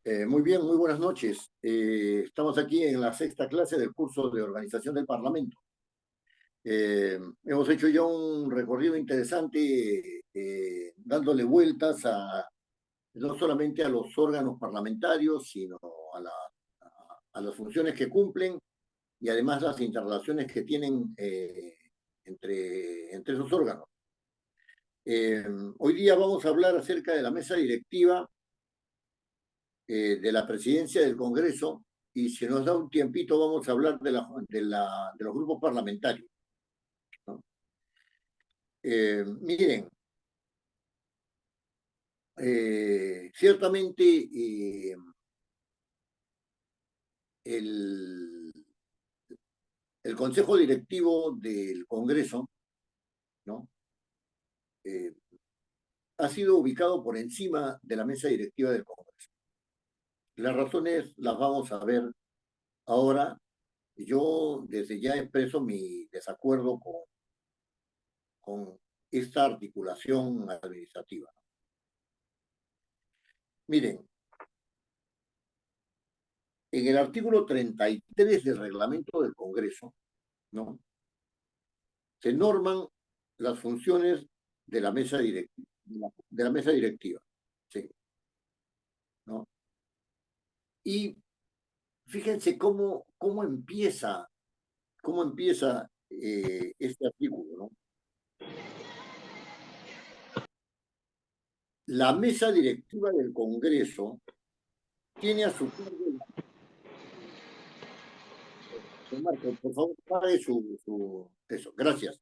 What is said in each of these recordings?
Muy bien, muy buenas noches. Estamos aquí en la sexta clase del curso de organización del Parlamento. Hemos hecho ya un recorrido interesante dándole vueltas no solamente a los órganos parlamentarios, sino a, a las funciones que cumplen y además las interrelaciones que tienen entre esos órganos. Hoy día vamos a hablar acerca de la mesa directiva de la presidencia del Congreso y si nos da un tiempito vamos a hablar de los grupos parlamentarios, ¿no? Miren, ciertamente el, el Consejo Directivo del Congreso, ¿no? Eh, ha sido ubicado por encima de la mesa directiva del Congreso. Las razones las vamos a ver ahora. Yo desde ya expreso mi desacuerdo con esta articulación administrativa. Miren, en el artículo 33 del reglamento del Congreso, ¿no? Se norman las funciones de la mesa directiva, de la mesa directiva, ¿sí? ¿No? Y fíjense cómo empieza este artículo, ¿no? La mesa directiva del Congreso tiene a su cargo, Marco, por favor, pague eso, gracias.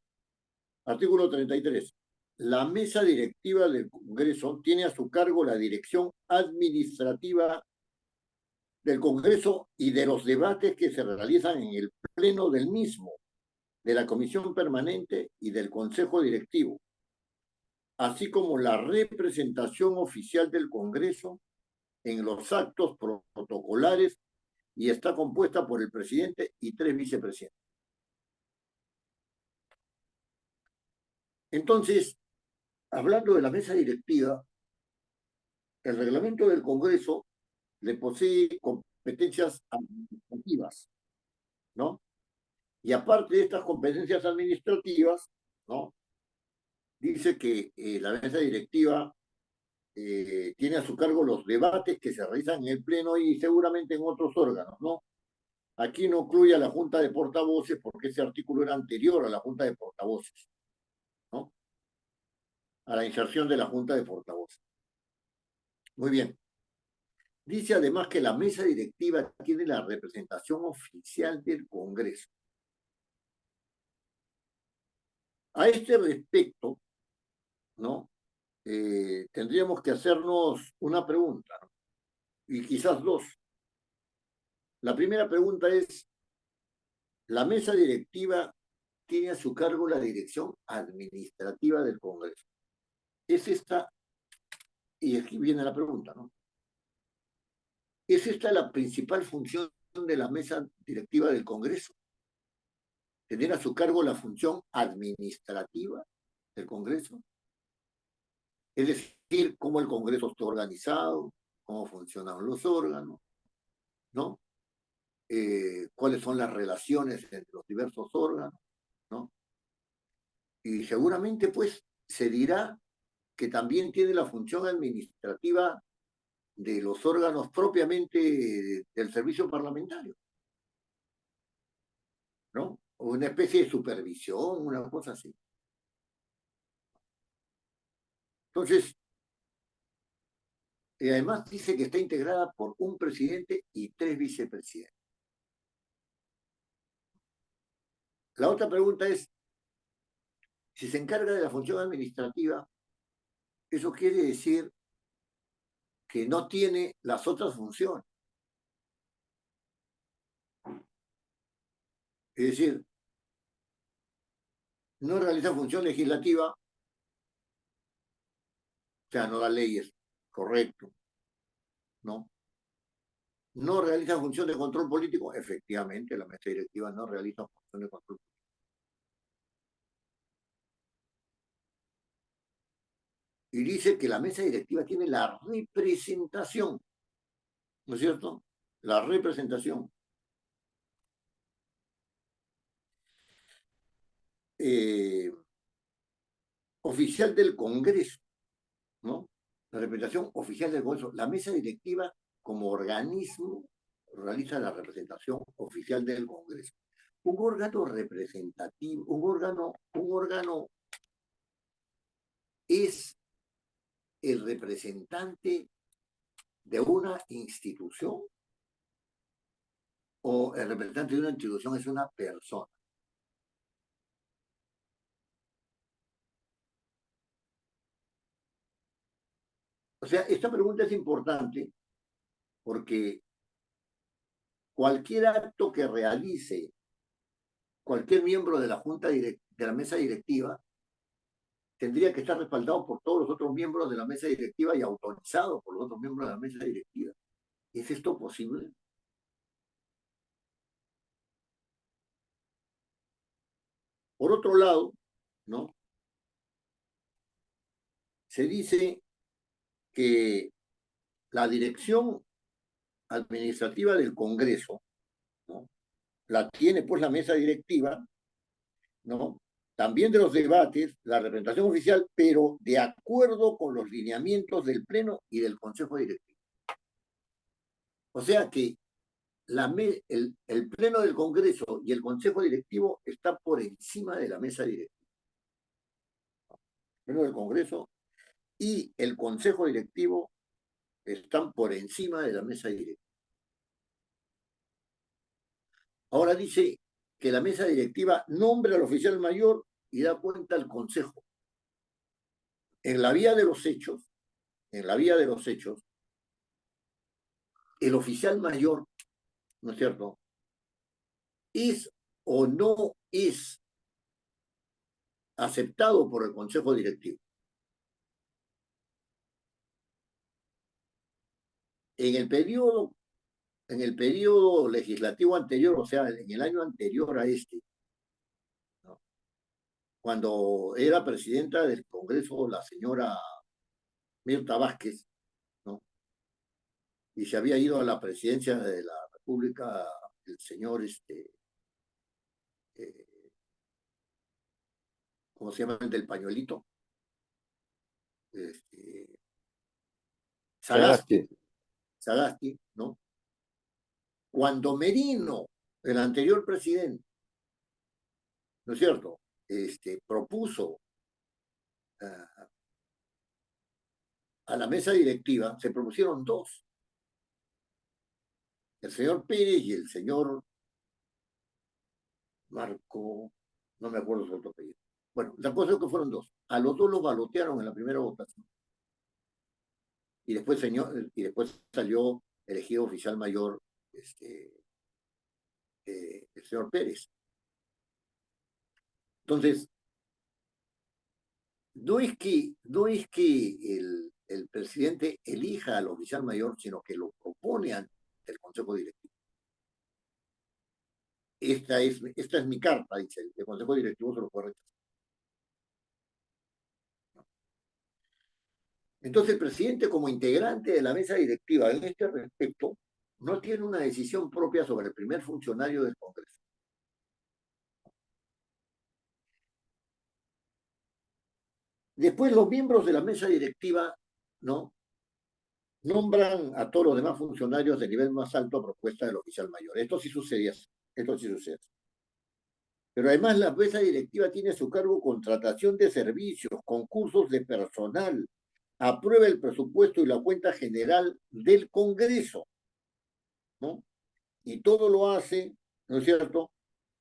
Artículo 33. La mesa directiva del Congreso tiene a su cargo la dirección administrativa del Congreso y de los debates que se realizan en el pleno del mismo, de la Comisión Permanente y del Consejo Directivo, así como la representación oficial del Congreso en los actos protocolares y está compuesta por el presidente y 3 vicepresidentes. Entonces, hablando de la mesa directiva, el reglamento del Congreso le posee competencias administrativas, ¿no? Y aparte de estas competencias administrativas, ¿no? Dice que la mesa directiva tiene a su cargo los debates que se realizan en el Pleno y seguramente en otros órganos, ¿no? Aquí no incluye a la Junta de Portavoces porque ese artículo era anterior a la Junta de Portavoces, ¿no? A la inserción de la Junta de Portavoces. Muy bien. Dice además que la mesa directiva tiene la representación oficial del Congreso. A este respecto, ¿no? Tendríamos que hacernos una pregunta, ¿no? Y quizás dos. La primera pregunta es, ¿la mesa directiva tiene a su cargo la dirección administrativa del Congreso? Es esta, y aquí viene la pregunta, ¿no? ¿Es esta la principal función de la mesa directiva del Congreso? ¿Tener a su cargo la función administrativa del Congreso? Es decir, cómo el Congreso está organizado, cómo funcionan los órganos, ¿no? Cuáles son las relaciones entre los diversos órganos, ¿no? Y seguramente, pues, se dirá que también tiene la función administrativa de los órganos propiamente del servicio parlamentario, ¿no? O una especie de supervisión, una cosa así. Entonces, además dice que está integrada por un presidente y 3 vicepresidentes. La otra pregunta es, si se encarga de la función administrativa, eso quiere decir que no tiene las otras funciones. Es decir, no realiza función legislativa, o sea, no da leyes, correcto, ¿no? No realiza función de control político, efectivamente, la mesa directiva no realiza función de control político. Y dice que la mesa directiva tiene la representación ¿no es cierto? La representación eh, oficial del Congreso, ¿no? La representación oficial del Congreso. La mesa directiva, como organismo, realiza la representación oficial del Congreso. Un órgano representativo, un órgano es el representante de una institución o el representante de una institución es una persona. O sea, esta pregunta es importante porque cualquier acto que realice cualquier miembro de la de la mesa directiva tendría que estar respaldado por todos los otros miembros de la mesa directiva y autorizado por los otros miembros de la mesa directiva. ¿Es esto posible? Por otro lado, ¿no? Se dice que la dirección administrativa del Congreso, ¿no? La tiene pues la mesa directiva, ¿no? También de los debates, la representación oficial, pero de acuerdo con los lineamientos del Pleno y del Consejo Directivo. O sea que el Pleno del Congreso y el Consejo Directivo están por encima de la mesa directiva. El Pleno del Congreso y el Consejo Directivo están por encima de la mesa directiva. Ahora dice que la mesa directiva nombra al oficial mayor y da cuenta al Consejo. En la vía de los hechos, en la vía de los hechos, el oficial mayor, ¿no es cierto?, es o no es aceptado por el Consejo Directivo. En el periodo, en el periodo legislativo anterior, o sea, en el año anterior a este, ¿no?, cuando era presidenta del Congreso la señora Mirta Vázquez, ¿no?, y se había ido a la presidencia de la República el señor, eh, ¿cómo se llama el del pañuelito? Este, Sagasti, Sagasti. Sagasti, ¿no? Cuando Merino, el anterior presidente, ¿no es cierto?, propuso uh, a la mesa directiva, se propusieron dos, el señor Pérez y el señor Marco, no me acuerdo su otro apellido. Bueno, la cosa es que fueron dos. A los dos los balotearon en la primera votación. Y después salió elegido oficial mayor el señor Pérez. Entonces, no es que el presidente elija al oficial mayor, sino que lo propone ante el Consejo Directivo. Esta es mi carta, dice el Consejo Directivo se lo puede rechazar. Entonces, el presidente, como integrante de la mesa directiva en este respecto, no tiene una decisión propia sobre el primer funcionario del Congreso. Después, los miembros de la mesa directiva, ¿no?, nombran a todos los demás funcionarios de nivel más alto a propuesta del oficial mayor. Esto sí sucedía. Esto sí sucede. Pero además la mesa directiva tiene a su cargo contratación de servicios, concursos de personal, aprueba el presupuesto y la cuenta general del Congreso, ¿no? Y todo lo hace, ¿no es cierto?,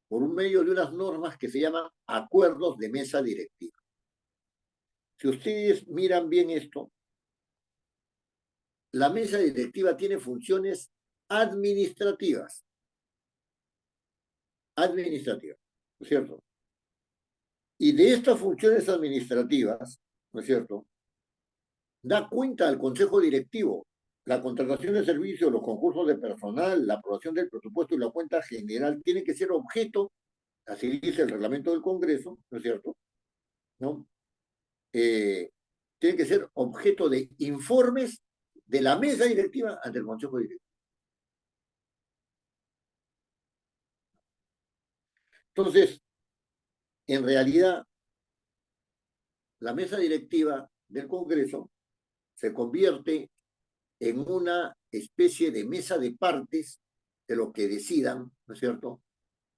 por un medio de unas normas que se llaman acuerdos de mesa directiva. Si ustedes miran bien esto, la mesa directiva tiene funciones administrativas, ¿no es cierto? Y de estas funciones administrativas, ¿no es cierto?, da cuenta al Consejo Directivo la contratación de servicios, los concursos de personal, la aprobación del presupuesto y la cuenta general tiene que ser objeto, así dice el reglamento del Congreso, ¿no es cierto?, ¿no? Tiene que ser objeto de informes de la mesa directiva ante el Consejo Directivo. Entonces, en realidad, la mesa directiva del Congreso se convierte en una especie de mesa de partes de lo que decidan, ¿no es cierto?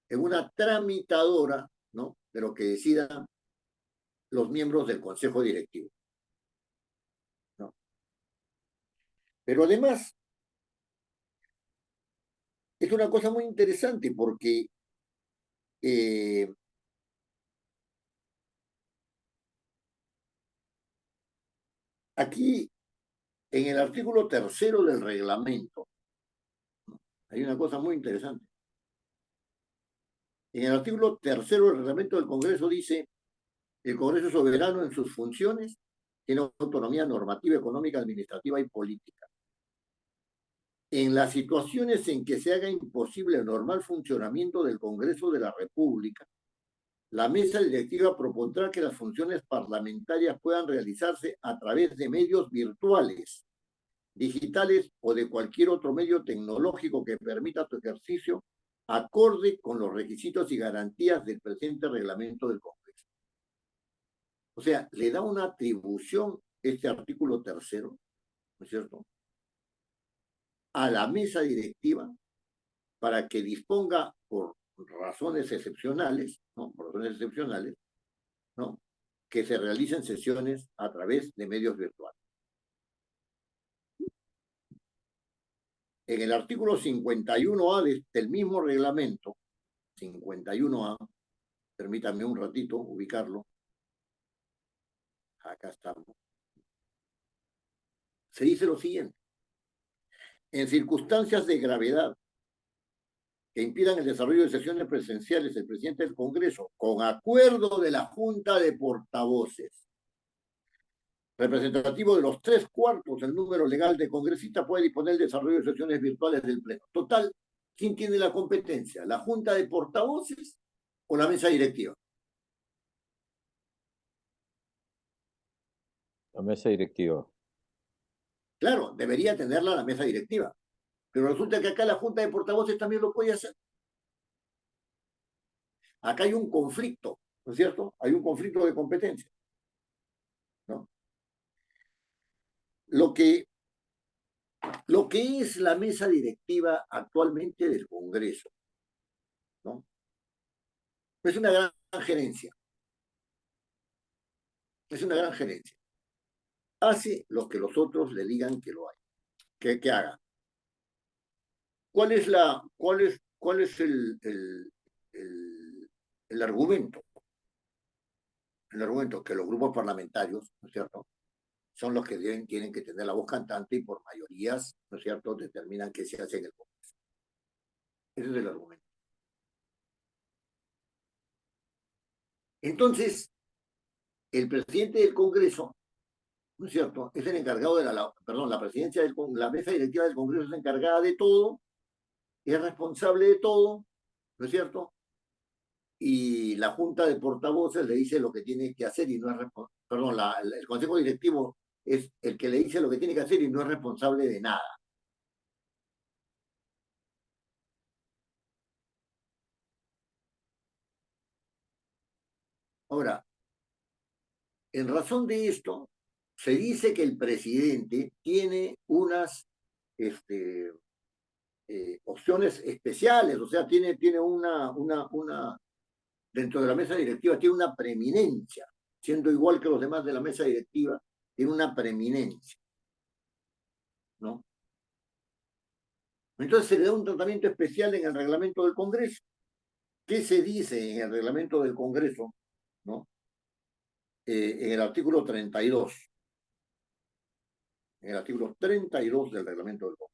En una tramitadora, ¿no? De lo que decidan los miembros del Consejo Directivo, ¿no? Pero además, es una cosa muy interesante porque eh, aquí, en el artículo tercero del reglamento, hay una cosa muy interesante. En el artículo tercero del reglamento del Congreso dice: el Congreso es soberano en sus funciones, tiene autonomía normativa, económica, administrativa y política. En las situaciones en que se haga imposible el normal funcionamiento del Congreso de la República, la mesa directiva propondrá que las funciones parlamentarias puedan realizarse a través de medios virtuales, digitales o de cualquier otro medio tecnológico que permita su ejercicio acorde con los requisitos y garantías del presente reglamento del Congreso. O sea, le da una atribución este artículo tercero, ¿no es cierto?, a la mesa directiva para que disponga por razones excepcionales, ¿no? Por razones excepcionales, ¿no? Que se realicen sesiones a través de medios virtuales. En el artículo 51A del mismo reglamento, 51A, permítanme un ratito ubicarlo, acá estamos, se dice lo siguiente: en circunstancias de gravedad que impidan el desarrollo de sesiones presenciales, el presidente del Congreso, con acuerdo de la Junta de Portavoces, representativo de los 3/4 del número legal de congresistas, puede disponer del desarrollo de sesiones virtuales del Pleno. Total, ¿quién tiene la competencia? ¿La Junta de Portavoces o la mesa directiva? La mesa directiva. Claro, debería tenerla la mesa directiva, pero resulta que acá la Junta de Portavoces también lo puede hacer. Acá hay un conflicto, ¿no es cierto? Hay un conflicto de competencia, ¿no? Lo que es la mesa directiva actualmente del Congreso, ¿no? Es una gran gerencia, es una gran gerencia. Hace lo que los otros le digan que lo hay, que haga. ¿Cuál es el argumento? El argumento que los grupos parlamentarios, ¿no es cierto?, son los que tienen que tener la voz cantante y por mayorías, ¿no es cierto?, determinan qué se hace en el Congreso. Ese es el argumento. Entonces, el presidente del Congreso, ¿no es cierto?, es el encargado de la presidencia la mesa directiva del Congreso es encargada de todo, es responsable de todo, ¿no es cierto? Y la Junta de Portavoces le dice lo que tiene que hacer y no es perdón, el Consejo Directivo es el que le dice lo que tiene que hacer y no es responsable de nada. Ahora, en razón de esto, se dice que el presidente tiene unas opciones especiales, o sea, tiene dentro de la mesa directiva, tiene una preeminencia, siendo igual que los demás de la mesa directiva, tiene una preeminencia, ¿no? Entonces se le da un tratamiento especial en el reglamento del Congreso. ¿Qué se dice en el reglamento del Congreso, ¿no? En el artículo 32. En el artículo 32 del reglamento del Congreso.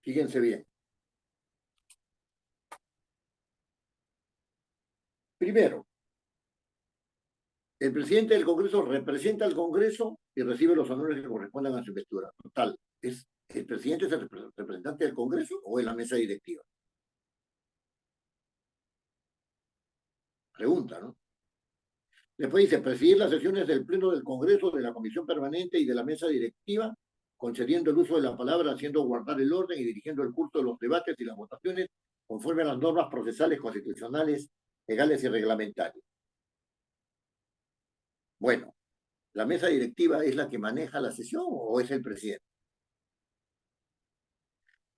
Fíjense bien. Primero, el presidente del Congreso representa al Congreso y recibe los honores que correspondan a su investidura. Total, ¿el presidente es el representante del Congreso o es la mesa directiva? Pregunta, ¿no? Después dice, presidir las sesiones del Pleno del Congreso, de la Comisión Permanente y de la Mesa Directiva, concediendo el uso de la palabra, haciendo guardar el orden y dirigiendo el curso de los debates y las votaciones conforme a las normas procesales, constitucionales, legales y reglamentarias. Bueno, ¿la mesa directiva es la que maneja la sesión o es el presidente?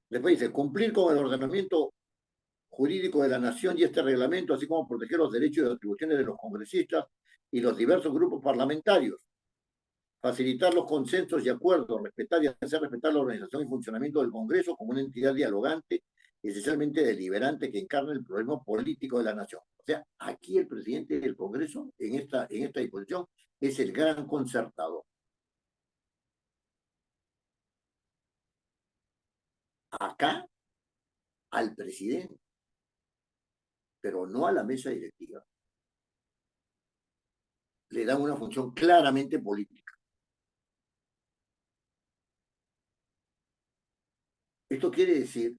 Después dice, cumplir con el ordenamiento jurídico de la nación y este reglamento, así como proteger los derechos y atribuciones de los congresistas y los diversos grupos parlamentarios, facilitar los consensos y acuerdos, respetar y hacer respetar la organización y funcionamiento del Congreso como una entidad dialogante y esencialmente deliberante que encarna el problema político de la nación. O sea, aquí el presidente del Congreso, en esta disposición, es el gran concertador. Acá, al presidente, pero no a la mesa directiva, le dan una función claramente política. Esto quiere decir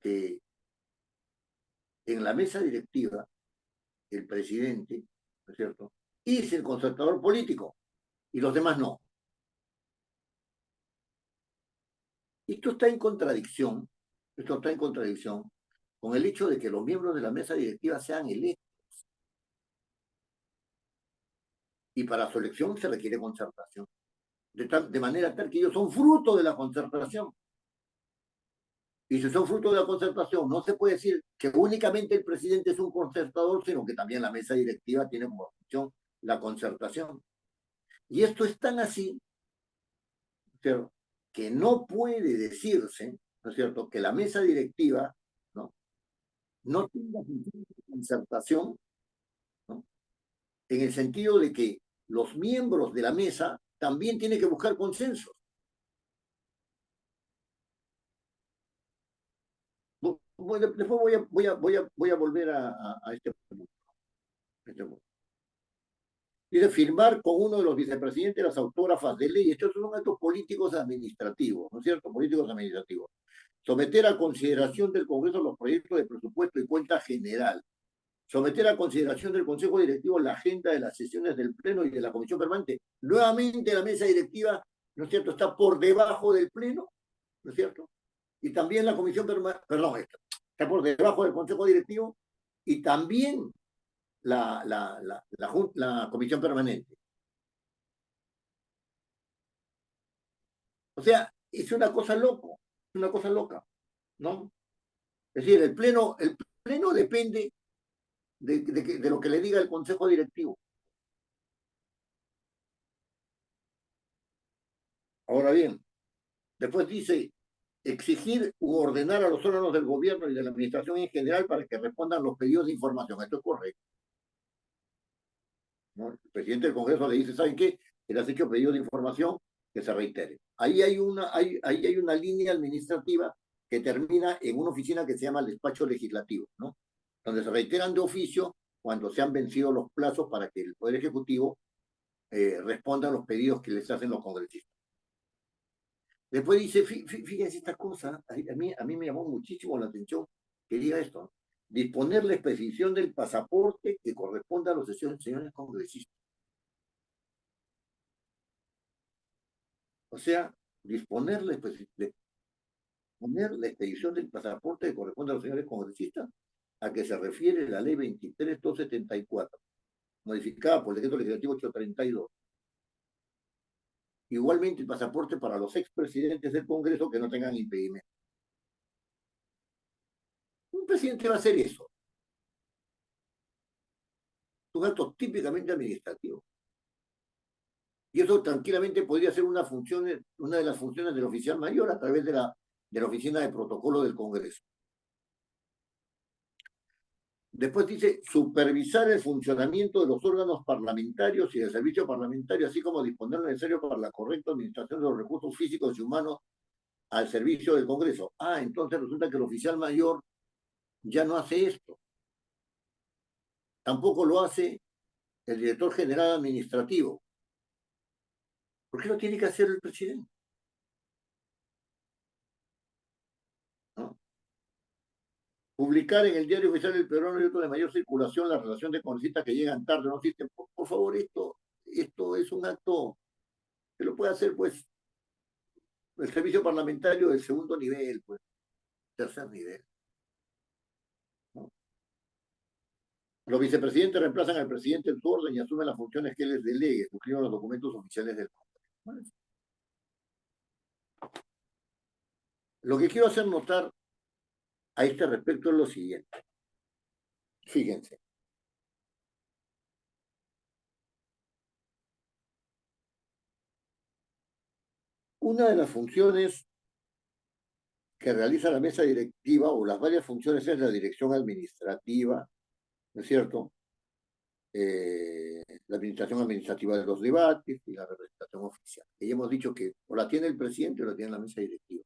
que en la mesa directiva, el presidente, ¿no es cierto?, es el concertador político y los demás no. Esto está en contradicción, con el hecho de que los miembros de la mesa directiva sean electos. Y para su elección se requiere concertación. De manera tal que ellos son fruto de la concertación. Y si son fruto de la concertación, no se puede decir que únicamente el presidente es un concertador, sino que también la mesa directiva tiene como función la concertación. Y esto es tan así, ¿cierto?, que no puede decirse, ¿no es cierto?, que la mesa directiva no tenga función de concertación, ¿no?, en el sentido de que los miembros de la mesa también tienen que buscar consensos. Después voy a volver a este punto. Dice, firmar con uno de los vicepresidentes las autógrafas de ley. Estos son actos políticos administrativos, ¿no es cierto? Políticos administrativos. Someter a consideración del Congreso los proyectos de presupuesto y cuenta general. Someter a consideración del Consejo Directivo la agenda de las sesiones del Pleno y de la Comisión Permanente. Nuevamente la mesa directiva, ¿no es cierto?, está por debajo del Pleno, ¿no es cierto? Y también la Comisión Permanente, perdón, está por debajo del Consejo Directivo y también la Comisión Permanente. O sea, es una cosa loco, una cosa loca, ¿no? Es decir, el pleno depende de lo que le diga el Consejo Directivo. Ahora bien, después dice, exigir u ordenar a los órganos del gobierno y de la administración en general para que respondan los pedidos de información. Esto es correcto, ¿no? El presidente del Congreso le dice, ¿saben qué? Se le has hecho pedido de información, que se reitere. Ahí hay una línea administrativa que termina en una oficina que se llama el despacho legislativo, ¿no?, donde se reiteran de oficio cuando se han vencido los plazos para que el Poder Ejecutivo responda a los pedidos que les hacen los congresistas. Después dice, fíjense esta cosa, a mí me llamó muchísimo la atención que diga esto, ¿no? Disponer la expedición del pasaporte que corresponda a los señores congresistas. O sea, disponer la expedición del pasaporte que corresponde a los señores congresistas, a que se refiere la ley 23.274, modificada por el decreto legislativo 832. Igualmente el pasaporte para los expresidentes del Congreso que no tengan impedimento. Un presidente va a hacer eso. Es un acto típicamente administrativo. Y eso tranquilamente podría ser una de las funciones del oficial mayor a través de la oficina de protocolo del Congreso. Después dice, supervisar el funcionamiento de los órganos parlamentarios y del servicio parlamentario, así como disponer lo necesario para la correcta administración de los recursos físicos y humanos al servicio del Congreso. Entonces resulta que el oficial mayor ya no hace esto. Tampoco lo hace el director general administrativo. ¿Por qué lo tiene que hacer el presidente? ¿No? publicar en el diario oficial del peruano y otro de mayor circulación la relación de congresistas que llegan tarde, no existen. Por favor, esto es un acto que lo puede hacer, pues, el servicio parlamentario del segundo nivel, pues, tercer nivel, ¿no? Los vicepresidentes reemplazan al presidente en su orden y asumen las funciones que él les delegue, suscriben los documentos oficiales del Congreso. Bueno, lo que quiero hacer notar a este respecto es lo siguiente. Fíjense, una de las funciones que realiza la mesa directiva o las varias funciones es la dirección administrativa, ¿no es cierto? La administración administrativa de los debates y la representación oficial. Y hemos dicho que o la tiene el presidente o la tiene la mesa directiva.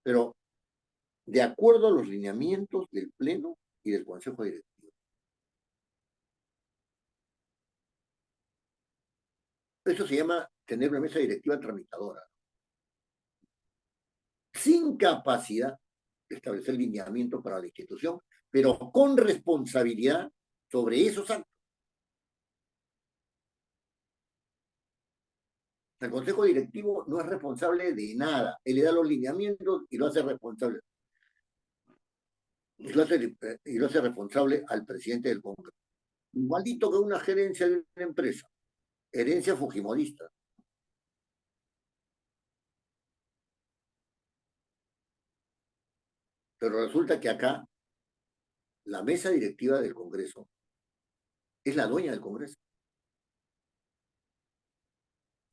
Pero de acuerdo a los lineamientos del Pleno y del Consejo Directivo. Eso se llama tener una mesa directiva tramitadora, sin capacidad de establecer lineamientos para la institución, pero con responsabilidad sobre esos actos. El Consejo Directivo no es responsable de nada. Él le da los lineamientos y lo hace responsable. Y lo hace responsable al presidente del Congreso. Igualito que una gerencia de una empresa. Herencia fujimorista. Pero resulta que acá la mesa directiva del Congreso es la dueña del Congreso.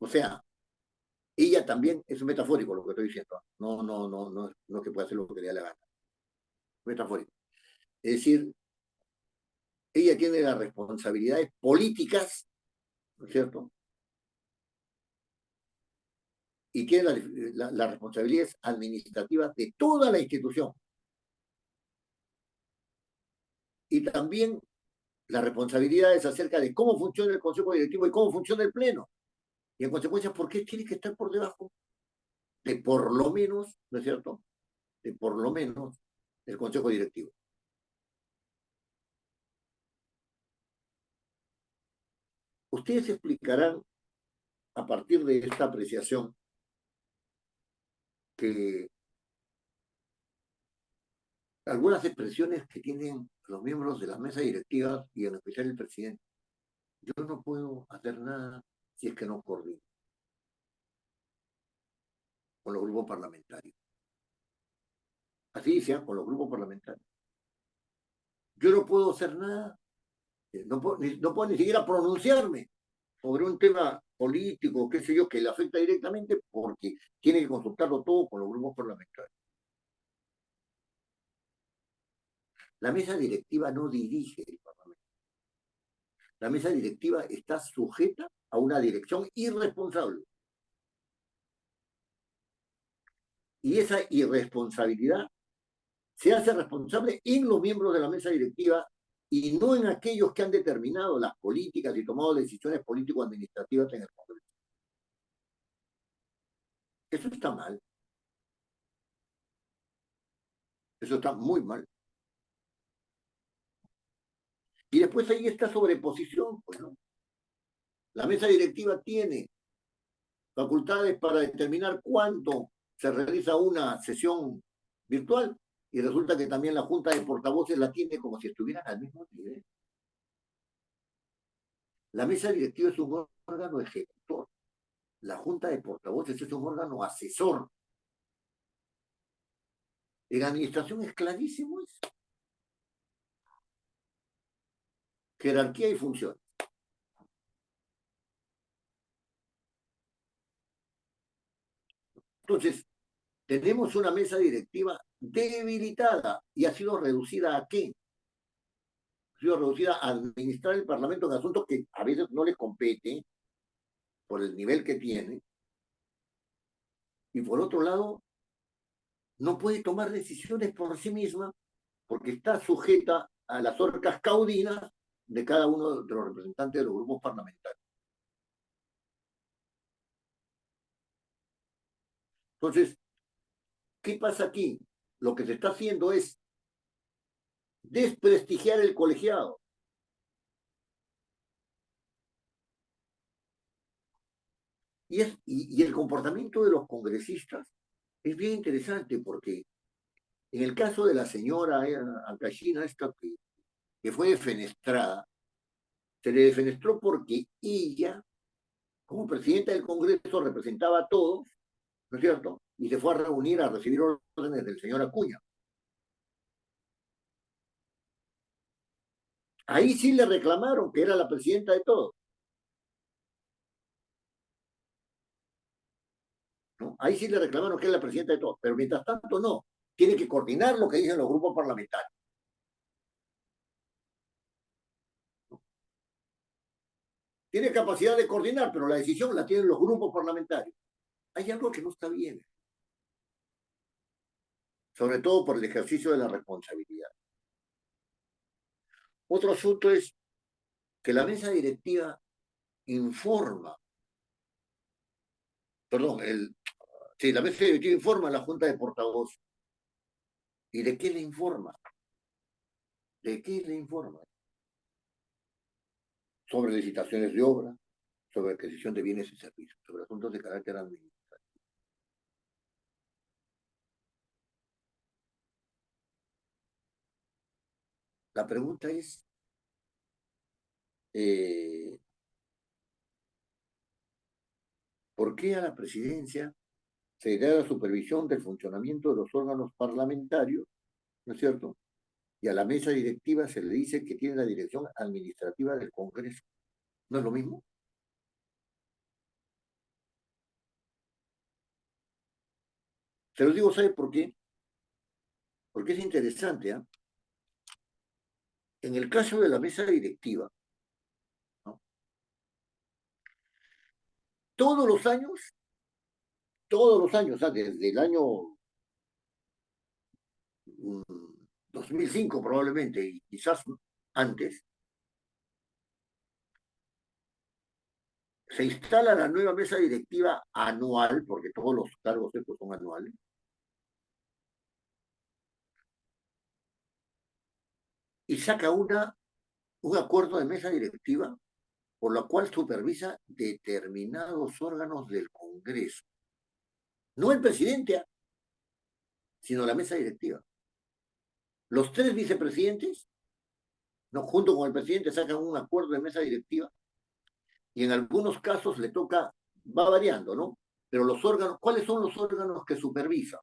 O sea, ella también es metafórico lo que estoy diciendo. No que pueda hacer lo que le dé la gana. Metafórico. Es decir, ella tiene las responsabilidades políticas, ¿no es cierto? Y tiene las responsabilidades administrativas de toda la institución. Y también las responsabilidades acerca de cómo funciona el Consejo Directivo y cómo funciona el Pleno. Y en consecuencia, ¿por qué tiene que estar por debajo de por lo menos, ¿no es cierto? De por lo menos el Consejo Directivo. Ustedes explicarán a partir de esta apreciación que algunas expresiones que tienen los miembros de las mesas directivas y en especial el presidente, yo no puedo hacer nada si es que no coordino con los grupos parlamentarios. Así sea, con los grupos parlamentarios. Yo no puedo hacer nada, no puedo ni siquiera pronunciarme sobre un tema político, qué sé yo, que le afecta directamente porque tiene que consultarlo todo con los grupos parlamentarios. La mesa directiva no dirige el Parlamento. La mesa directiva está sujeta a una dirección irresponsable. Y esa irresponsabilidad se hace responsable en los miembros de la mesa directiva y no en aquellos que han determinado las políticas y tomado decisiones político-administrativas en el Congreso. Eso está mal. Eso está muy mal. Y después ahí está sobreposición, pues no. La mesa directiva tiene facultades para determinar cuándo se realiza una sesión virtual y resulta que también la Junta de Portavoces la tiene como si estuvieran al mismo nivel. La mesa directiva es un órgano ejecutor. La Junta de Portavoces es un órgano asesor. En la administración es clarísimo eso. Jerarquía y función. Entonces, tenemos una mesa directiva debilitada y ha sido reducida ¿a qué? Ha sido reducida a administrar el Parlamento en asuntos que a veces no les compete por el nivel que tiene. Y por otro lado, no puede tomar decisiones por sí misma porque está sujeta a las orcas caudinas de cada uno de los representantes de los grupos parlamentarios. Entonces, ¿qué pasa aquí? lo que se está haciendo es desprestigiar el colegiado. Y el comportamiento de los congresistas es bien interesante porque en el caso de la señora Ancashina, esta que fue defenestrada, se le defenestró porque ella, como presidenta del Congreso, representaba a todos, ¿no es cierto? Y se fue a reunir a recibir órdenes del señor Acuña. Ahí sí le reclamaron que era la presidenta de todos, ¿no? Ahí sí le reclamaron que era la presidenta de todos, pero mientras tanto no. Tiene que coordinar lo que dicen los grupos parlamentarios. Tiene capacidad de coordinar, pero la decisión la tienen los grupos parlamentarios. Hay algo que no está bien, sobre todo por el ejercicio de la responsabilidad. Otro asunto es que la mesa directiva informa, perdón, sí, la mesa directiva informa a la Junta de Portavoz. ¿Y de qué le informa? ¿De qué le informa? Sobre licitaciones de obra, sobre adquisición de bienes y servicios, sobre asuntos de carácter administrativo. La pregunta es, eh, ¿por qué a la presidencia se le da la supervisión del funcionamiento de los órganos parlamentarios, ¿no es cierto? Y a la mesa directiva se le dice que tiene la dirección administrativa del Congreso. ¿No es lo mismo? Se lo digo, ¿sabe por qué? Porque es interesante, ¿eh? En el caso de la mesa directiva, ¿no? Todos los años, todos los años, ¿sabes? Desde el año 2005 probablemente, y quizás antes, se instala la nueva mesa directiva anual, porque todos los cargos estos son anuales, y saca un acuerdo de mesa directiva por la cual supervisa determinados órganos del Congreso. No el presidente, sino la mesa directiva. Los tres vicepresidentes, ¿no? Junto con el presidente, sacan un acuerdo de mesa directiva y en algunos casos le toca, va variando, ¿no? Pero los órganos, ¿cuáles son los órganos que supervisan?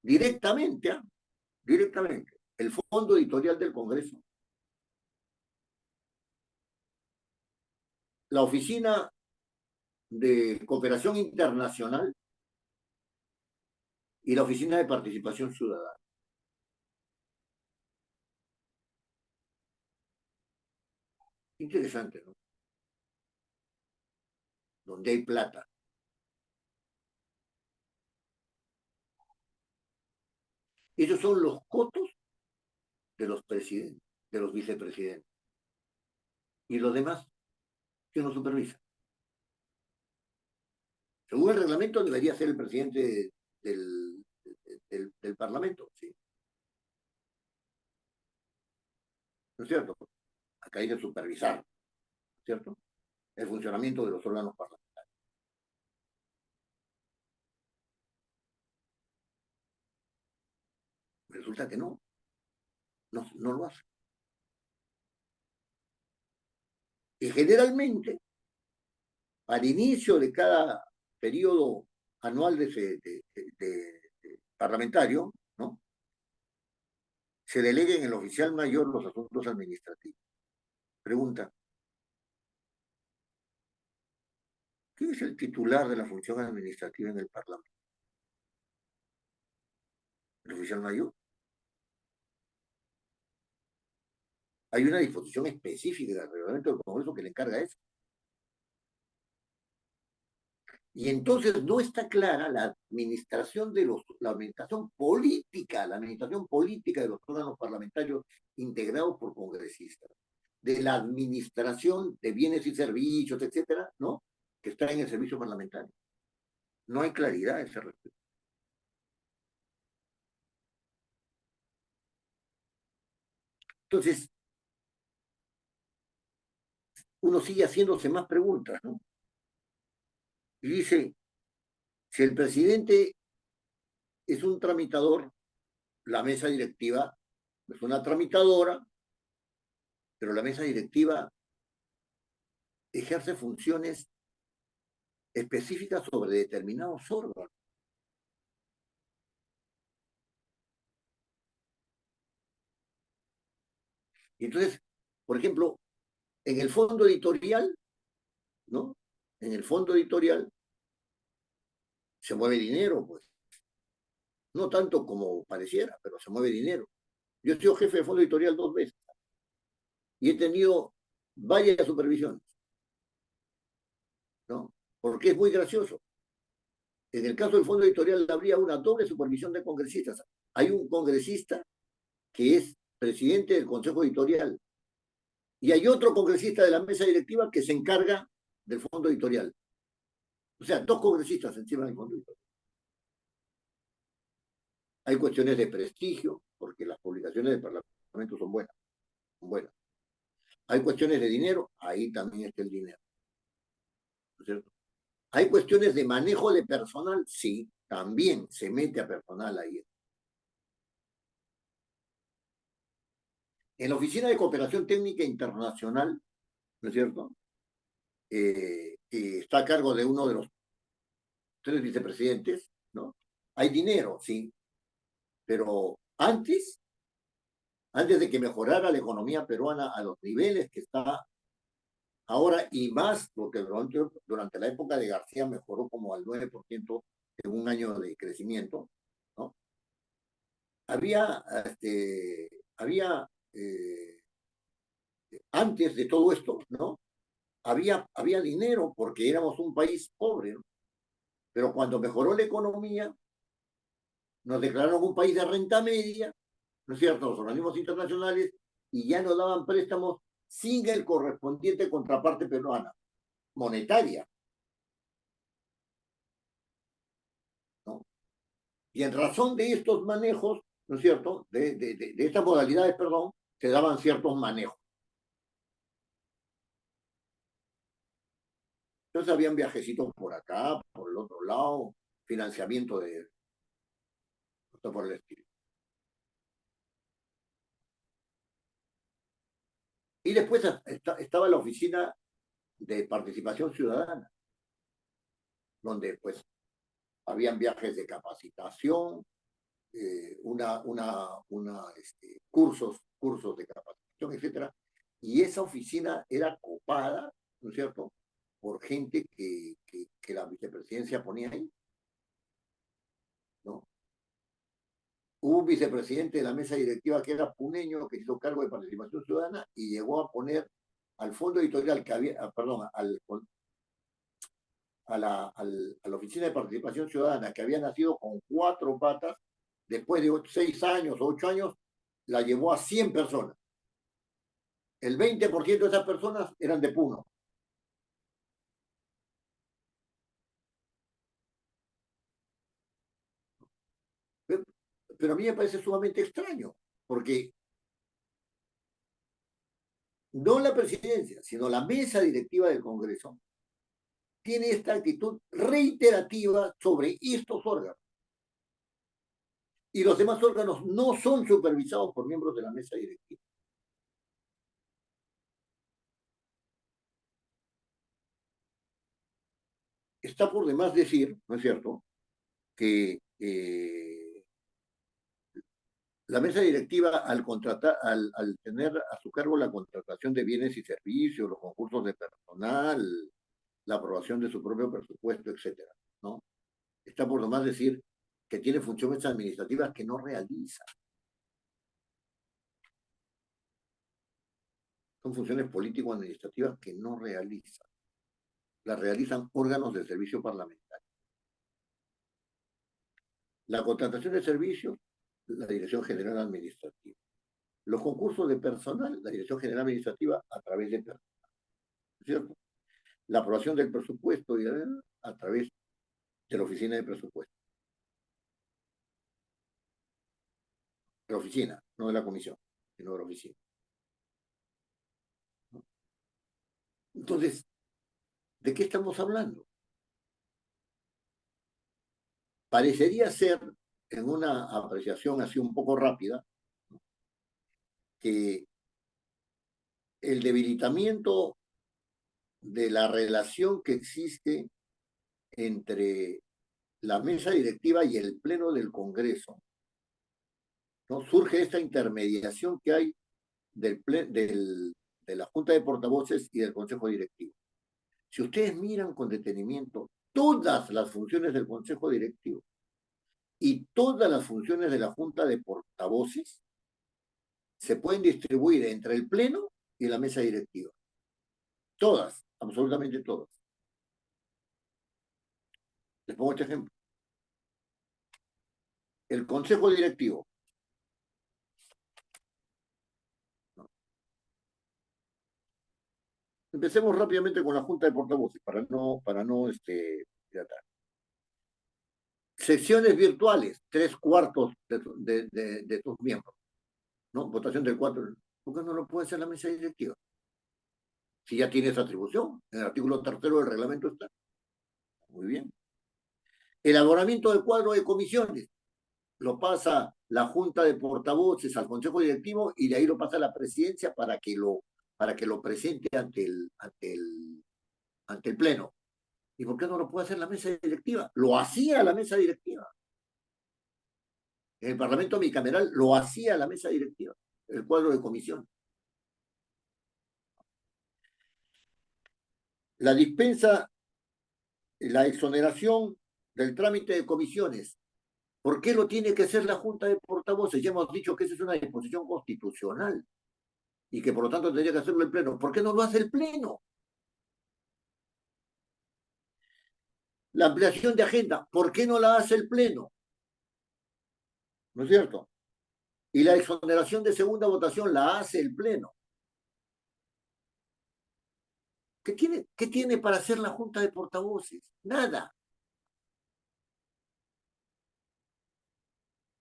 Directamente, ¿eh? Directamente. El Fondo Editorial del Congreso, la Oficina de Cooperación Internacional y la Oficina de Participación Ciudadana. Interesante, ¿no? Donde hay plata. Esos son los cotos de los presidentes, de los vicepresidentes. Y los demás, que no supervisa. Según el reglamento, debería ser el presidente del Parlamento, ¿sí? ¿No es cierto? Acá hay que supervisar, ¿cierto? El funcionamiento de los órganos parlamentarios. Resulta que no lo hace. Y generalmente, al inicio de cada periodo anual de parlamentario, ¿no? Se delega en el oficial mayor los asuntos administrativos. Pregunta, ¿quién es el titular de la función administrativa en el Parlamento? ¿El oficial mayor? Hay una disposición específica del reglamento del Congreso que le encarga eso. Y entonces no está clara la administración política de los órganos parlamentarios integrados por congresistas, de la administración de bienes y servicios, etcétera, ¿no? Que está en el servicio parlamentario. No hay claridad a ese respecto. Entonces, uno sigue haciéndose más preguntas, ¿no? Y dice, si el presidente es un tramitador, la mesa directiva es una tramitadora, pero la mesa directiva ejerce funciones específicas sobre determinados órganos. Y entonces, por ejemplo, en el fondo editorial, ¿no? En el fondo editorial se mueve dinero, pues. No tanto como pareciera, pero se mueve dinero. Yo he sido jefe de fondo editorial 2 veces y he tenido varias supervisiones, ¿no? Porque es muy gracioso. En el caso del fondo editorial habría una doble supervisión de congresistas. Hay un congresista que es presidente del consejo editorial y hay otro congresista de la mesa directiva que se encarga del fondo editorial. O sea, 2 congresistas encima del fondo editorial. Hay cuestiones de prestigio, porque las publicaciones del Parlamento son buenas. Son buenas. Hay cuestiones de dinero, ahí también está el dinero. ¿No es cierto? Hay cuestiones de manejo de personal, sí, también se mete a personal ahí. En la Oficina de Cooperación Técnica Internacional, ¿no es cierto? Que está a cargo de uno de los 3 vicepresidentes, ¿no? Hay dinero, sí, pero antes de que mejorara la economía peruana a los niveles que está ahora y más, porque durante la época de García mejoró como al 9% en un año de crecimiento, ¿no? Había, había antes de todo esto, ¿no? Había dinero porque éramos un país pobre, ¿no? Pero cuando mejoró la economía, nos declararon un país de renta media, ¿no es cierto?, los organismos internacionales, y ya nos daban préstamos sin el correspondiente contraparte peruana, monetaria, ¿no? Y en razón de estos manejos, ¿no es cierto?, de estas modalidades, perdón, se daban ciertos manejos. Entonces habían viajecitos por acá, por el otro lado, financiamiento de, por el estilo. Y después estaba la oficina de participación ciudadana, donde pues habían viajes de capacitación, cursos de capacitación, etcétera. Y esa oficina era copada, ¿no es cierto?, por gente que la vicepresidencia ponía ahí, ¿no? Hubo un vicepresidente de la mesa directiva que era puneño, que hizo cargo de participación ciudadana y llegó a poner al fondo editorial que había, perdón, a la oficina de participación ciudadana, que había nacido con 4 patas, después de 6 años o 8 años, la llevó a 100 personas. El 20% de esas personas eran de Puno. Pero a mí me parece sumamente extraño, porque no la presidencia, sino la mesa directiva del Congreso tiene esta actitud reiterativa sobre estos órganos. Y los demás órganos no son supervisados por miembros de la mesa directiva. Está por demás decir, ¿no es cierto?, que la mesa directiva, al tener a su cargo la contratación de bienes y servicios, los concursos de personal, la aprobación de su propio presupuesto, etcétera, ¿no? Está por demás decir que tiene funciones administrativas que no realiza. Son funciones político-administrativas que no realiza. Las realizan órganos del servicio parlamentario. La contratación de servicios, la Dirección General Administrativa. Los concursos de personal, la Dirección General Administrativa a través de personal, ¿cierto? La aprobación del presupuesto a través de la Oficina de Presupuesto. De la oficina, no de la comisión, sino de la oficina. Entonces, ¿de qué estamos hablando? Parecería ser, en una apreciación así un poco rápida, que el debilitamiento de la relación que existe entre la mesa directiva y el pleno del Congreso, ¿no? Surge esta intermediación que hay de la Junta de Portavoces y del Consejo Directivo. Si ustedes miran con detenimiento todas las funciones del Consejo Directivo y todas las funciones de la Junta de Portavoces, se pueden distribuir entre el Pleno y la mesa directiva. Todas, absolutamente todas. Les pongo este ejemplo. El Consejo Directivo. Empecemos rápidamente con la Junta de Portavoces para no tratar. Sesiones virtuales, 3/4 de tus miembros, ¿no? Votación del 4. ¿Por qué no lo puede hacer la mesa directiva? Si ya tiene esa atribución, en el artículo 3 del reglamento está. Muy bien. Elaboramiento del cuadro de comisiones. Lo pasa la Junta de Portavoces al Consejo Directivo y de ahí lo pasa a la presidencia para que lo presente ante el Pleno. ¿Y por qué no lo puede hacer la mesa directiva? Lo hacía la mesa directiva. En el Parlamento bicameral lo hacía la mesa directiva, el cuadro de comisión. La dispensa, la exoneración del trámite de comisiones. ¿Por qué lo tiene que hacer la Junta de Portavoces? Ya hemos dicho que esa es una disposición constitucional y que por lo tanto tendría que hacerlo el Pleno. ¿Por qué no lo hace el Pleno? La ampliación de agenda, ¿por qué no la hace el Pleno? ¿No es cierto? Y la exoneración de segunda votación la hace el Pleno. ¿Qué tiene para hacer la Junta de Portavoces? Nada.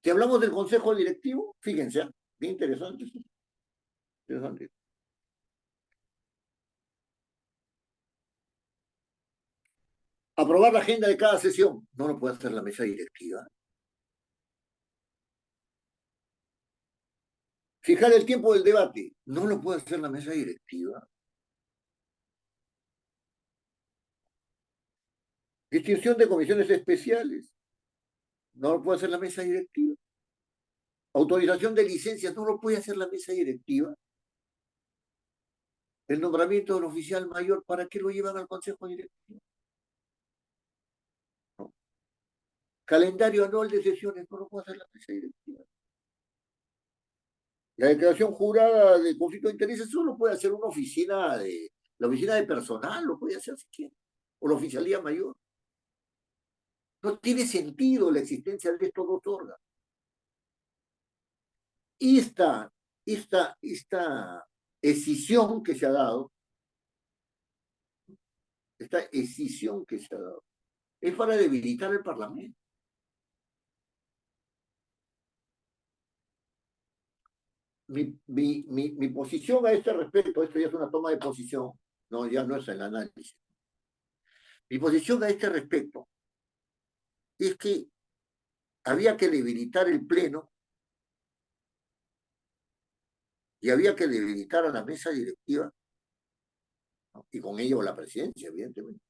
Si hablamos del Consejo Directivo, fíjense, bien interesante. Interesante. Aprobar la agenda de cada sesión. No lo puede hacer la mesa directiva. Fijar el tiempo del debate. No lo puede hacer la mesa directiva. Distinción de comisiones especiales. No lo puede hacer la mesa directiva. Autorización de licencias. No lo puede hacer la mesa directiva. El nombramiento del oficial mayor. ¿Para qué lo llevan al Consejo Directivo? No. Calendario anual de sesiones. No lo puede hacer la mesa directiva. La declaración jurada de conflicto de intereses solo puede hacer la oficina de personal, lo puede hacer si quiere, o la oficialía mayor. No tiene sentido la existencia de estos dos órganos. Y esta escisión que se ha dado, es para debilitar el Parlamento. Mi posición a este respecto, esto ya es una toma de posición, no, ya no es el análisis. Mi posición a este respecto es que había que debilitar el Pleno y había que debilitar a la mesa directiva, ¿no? Y con ello la presidencia, evidentemente.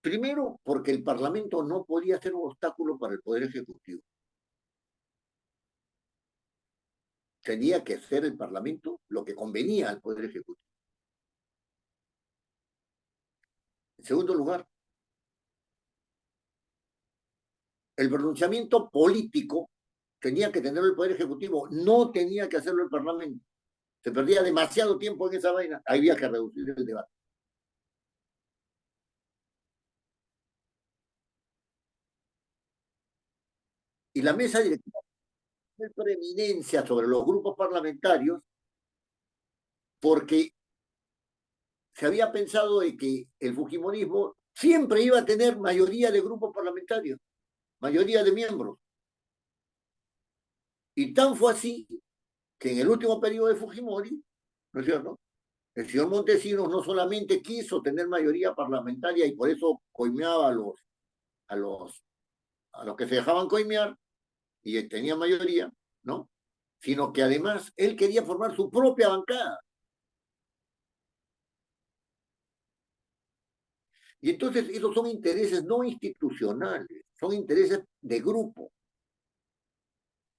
Primero, porque el Parlamento no podía ser un obstáculo para el Poder Ejecutivo. Tenía que hacer el Parlamento lo que convenía al Poder Ejecutivo. En segundo lugar, el pronunciamiento político tenía que tenerlo el Poder Ejecutivo, no tenía que hacerlo el Parlamento. Se perdía demasiado tiempo en esa vaina, había que reducir el debate. Y la mesa directiva tiene preeminencia sobre los grupos parlamentarios porque se había pensado de que el fujimorismo siempre iba a tener mayoría de grupos parlamentarios, mayoría de miembros. Y tan fue así que en el último periodo de Fujimori, ¿no es cierto? El señor Montesinos no solamente quiso tener mayoría parlamentaria y por eso coimeaba a los, a los que se dejaban coimear y tenía mayoría, ¿no? Sino que además él quería formar su propia bancada. Y entonces esos son intereses no institucionales, son intereses de grupo.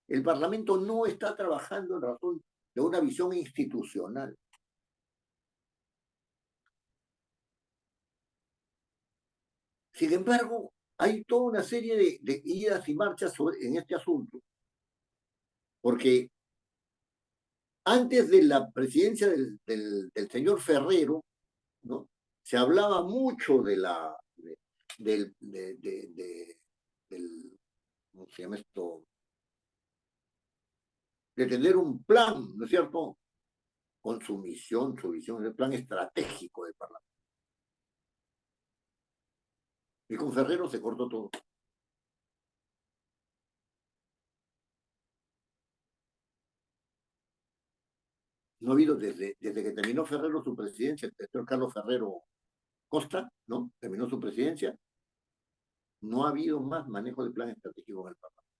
El Parlamento no está trabajando en razón de una visión institucional. Sin embargo, hay toda una serie de idas y marchas en este asunto, porque antes de la presidencia del señor Ferrero, ¿no? Se hablaba mucho de la, del, ¿cómo se llama esto? De tener un plan, ¿no es cierto? Con su misión, su visión, el plan estratégico del Parlamento. Y con Ferrero se cortó todo. No ha habido, desde que terminó Ferrero su presidencia, el doctor Carlos Ferrero Costa, ¿no? Terminó su presidencia, no ha habido más manejo del plan estratégico en el Parlamento.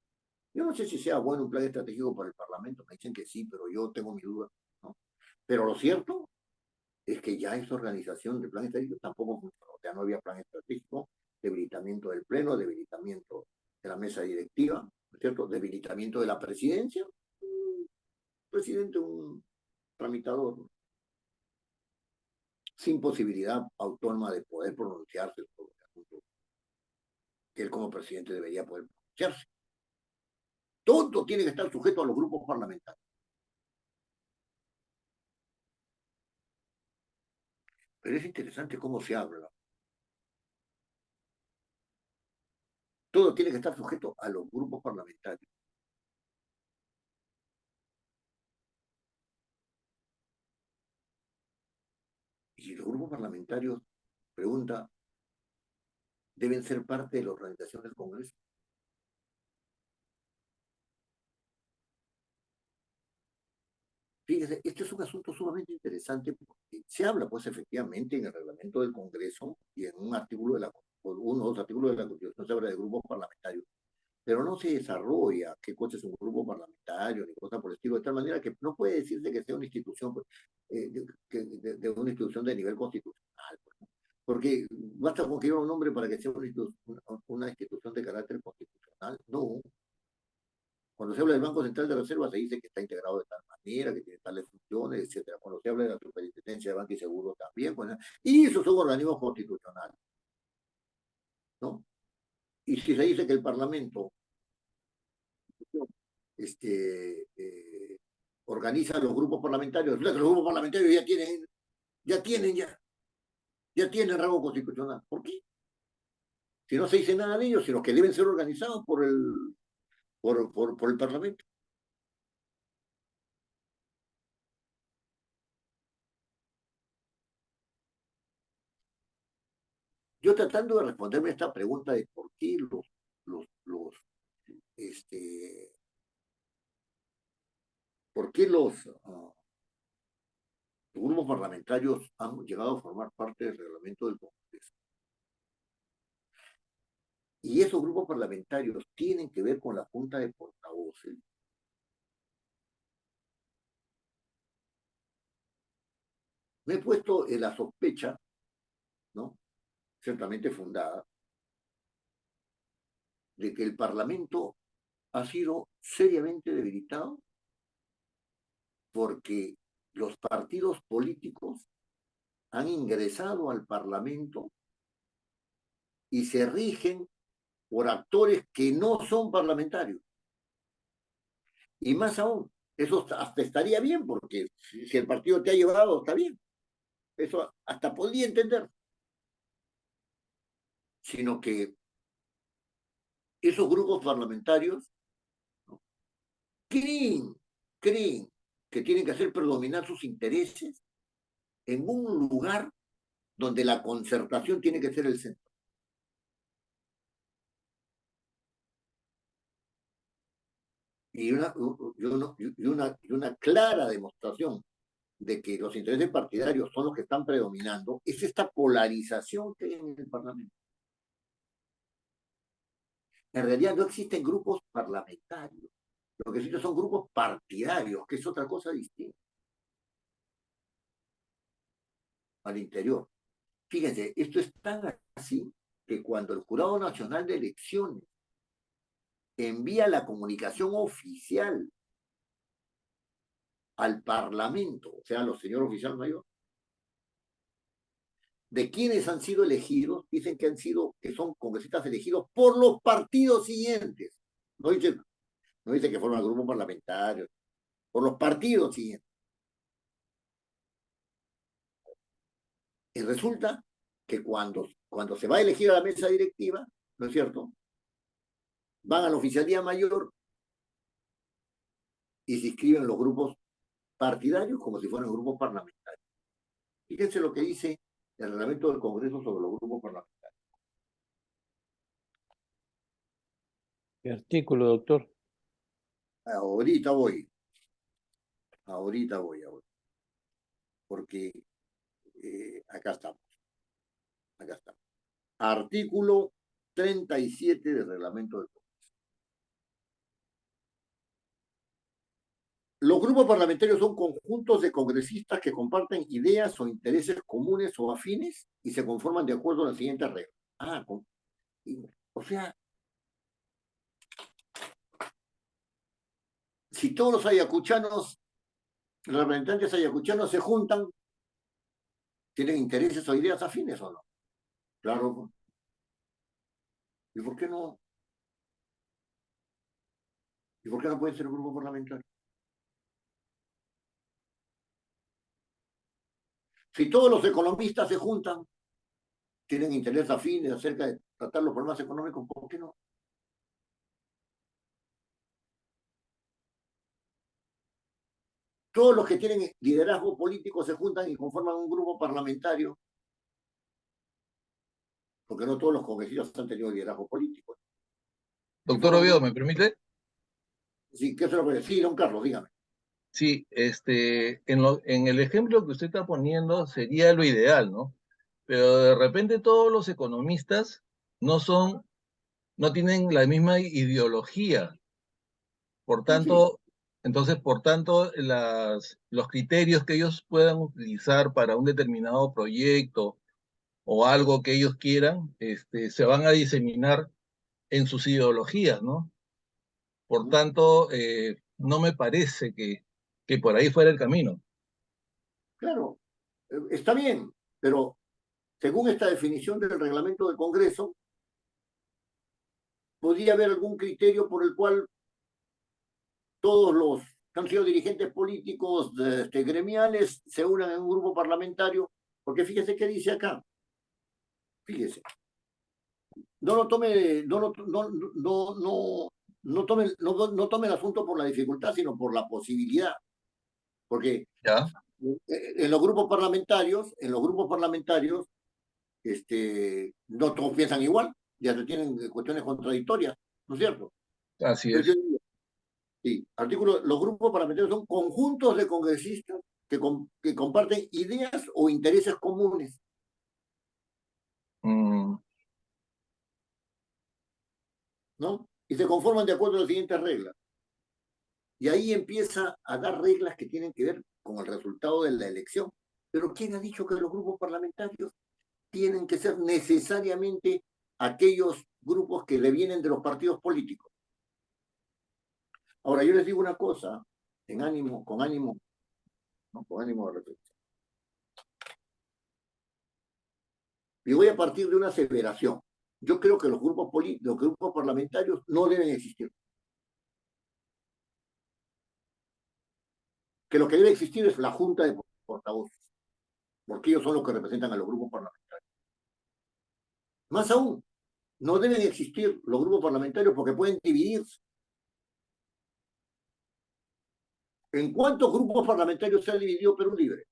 Yo no sé si sea bueno un plan estratégico para el Parlamento, me dicen que sí, pero yo tengo mi duda, ¿no? Pero lo cierto es que ya esa organización del plan estratégico tampoco funcionó. O sea, no había plan estratégico, debilitamiento del Pleno, debilitamiento de la mesa directiva, ¿no es cierto? Debilitamiento de la presidencia, un presidente, un tramitador, ¿no? Sin posibilidad autónoma de poder pronunciarse sobre el asunto que él como presidente debería poder pronunciarse. Todo tiene que estar sujeto a los grupos parlamentarios. Pero es interesante cómo se habla. Todo tiene que estar sujeto a los grupos parlamentarios. Y los grupos parlamentarios, pregunta, deben ser parte de la organización del Congreso. Fíjese, este es un asunto sumamente interesante porque se habla, pues, efectivamente, en el reglamento del Congreso y en un artículo de la, uno o dos artículos de la Constitución se habla de grupos parlamentarios, pero no se desarrolla qué cosa es un grupo parlamentario ni cosa por el estilo, de tal manera que no puede decirse que sea una institución, pues, de una institución de nivel constitucional, pues, ¿no? Porque basta con que haya un nombre para que sea una institución de carácter constitucional. No, cuando se habla del Banco Central de Reserva se dice que está integrado de tal manera, que tiene tales funciones, etcétera. Cuando se habla de la Superintendencia de Banco y Seguro también, pues, y esos son organismos constitucionales, ¿no? Y si se dice que el Parlamento organiza los grupos parlamentarios, resulta que los grupos parlamentarios ya tienen, ya, ya tienen rango constitucional. ¿Por qué? Si no se dice nada de ellos, sino que deben ser organizados por el Parlamento. Yo tratando de responderme a esta pregunta de por qué este, por qué los grupos parlamentarios han llegado a formar parte del reglamento del Congreso. Y esos grupos parlamentarios tienen que ver con la Junta de Portavoces. Me he puesto en la sospecha, ¿no? Ciertamente fundada, de que el Parlamento ha sido seriamente debilitado porque los partidos políticos han ingresado al Parlamento y se rigen por actores que no son parlamentarios. Y más aún, eso hasta estaría bien, porque si el partido te ha llevado, está bien. Eso hasta podría entender. Sino que esos grupos parlamentarios, ¿no? creen, creen que tienen que hacer predominar sus intereses en un lugar donde la concertación tiene que ser el centro. Y una clara demostración de que los intereses partidarios son los que están predominando, es esta polarización que hay en el Parlamento. En realidad no existen grupos parlamentarios, lo que existen son grupos partidarios, que es otra cosa distinta al interior. Fíjense, esto es tan así que cuando el Jurado Nacional de Elecciones envía la comunicación oficial al Parlamento, o sea, a los señores oficiales mayores, de quienes han sido elegidos, dicen que son congresistas elegidos por los partidos siguientes. No dice, no dice que forman grupos parlamentarios, por los partidos siguientes. Y resulta que cuando se va a elegir a la mesa directiva, ¿no es cierto? Van a la oficialía mayor y se inscriben los grupos partidarios como si fueran grupos parlamentarios. Fíjense lo que dice el reglamento del Congreso sobre los grupos parlamentarios. ¿Qué artículo, doctor? Ahorita voy, porque acá estamos. Artículo 37 del reglamento del Congreso. Los grupos parlamentarios son conjuntos de congresistas que comparten ideas o intereses comunes o afines y se conforman de acuerdo a las siguientes reglas. O sea, si todos los ayacuchanos, los representantes ayacuchanos se juntan, ¿tienen intereses o ideas afines o no? Claro. ¿Y por qué no? ¿Y por qué no pueden ser un grupo parlamentario? Si todos los economistas se juntan, tienen intereses afines acerca de tratar los problemas económicos, ¿por qué no? Todos los que tienen liderazgo político se juntan y conforman un grupo parlamentario, porque no todos los congresistas han tenido liderazgo político. Doctor Oviedo, ¿me permite? Sí, ¿qué se lo puede decir, don Carlos? Dígame. Sí, en el ejemplo que usted está poniendo sería lo ideal, ¿no? Pero de repente todos los economistas no son, no tienen la misma ideología. Por Sí. tanto, entonces, por tanto, los criterios que ellos puedan utilizar para un determinado proyecto o algo que ellos quieran, se van a diseminar en sus ideologías, ¿no? Por tanto, no me parece que por ahí fuera el camino. Claro, está bien, pero según esta definición del reglamento del Congreso, podría haber algún criterio por el cual todos los que han sido dirigentes políticos gremiales se unan en un grupo parlamentario, porque fíjese qué dice acá. Fíjese. No lo tome, no tome el asunto por la dificultad, sino por la posibilidad. Porque ¿Ya? en los grupos parlamentarios, no todos piensan igual, ya se tienen cuestiones contradictorias, ¿no es cierto? Así Entonces, es. sí, los grupos parlamentarios son conjuntos de congresistas que comparten ideas o intereses comunes. Mm, ¿No? Y se conforman de acuerdo a las siguientes reglas. Y ahí empieza a dar reglas que tienen que ver con el resultado de la elección. Pero ¿quién ha dicho que los grupos parlamentarios tienen que ser necesariamente aquellos grupos que devienen de los partidos políticos? Ahora, yo les digo una cosa, con ánimo, ¿no? Con ánimo de reflexión. Y voy a partir de una aseveración. Yo creo que los grupos parlamentarios no deben existir. Que lo que debe existir es la Junta de Portavoces, porque ellos son los que representan a los grupos parlamentarios. Más aún, no deben existir los grupos parlamentarios porque pueden dividirse. ¿En cuántos grupos parlamentarios se ha dividido Perú Libre?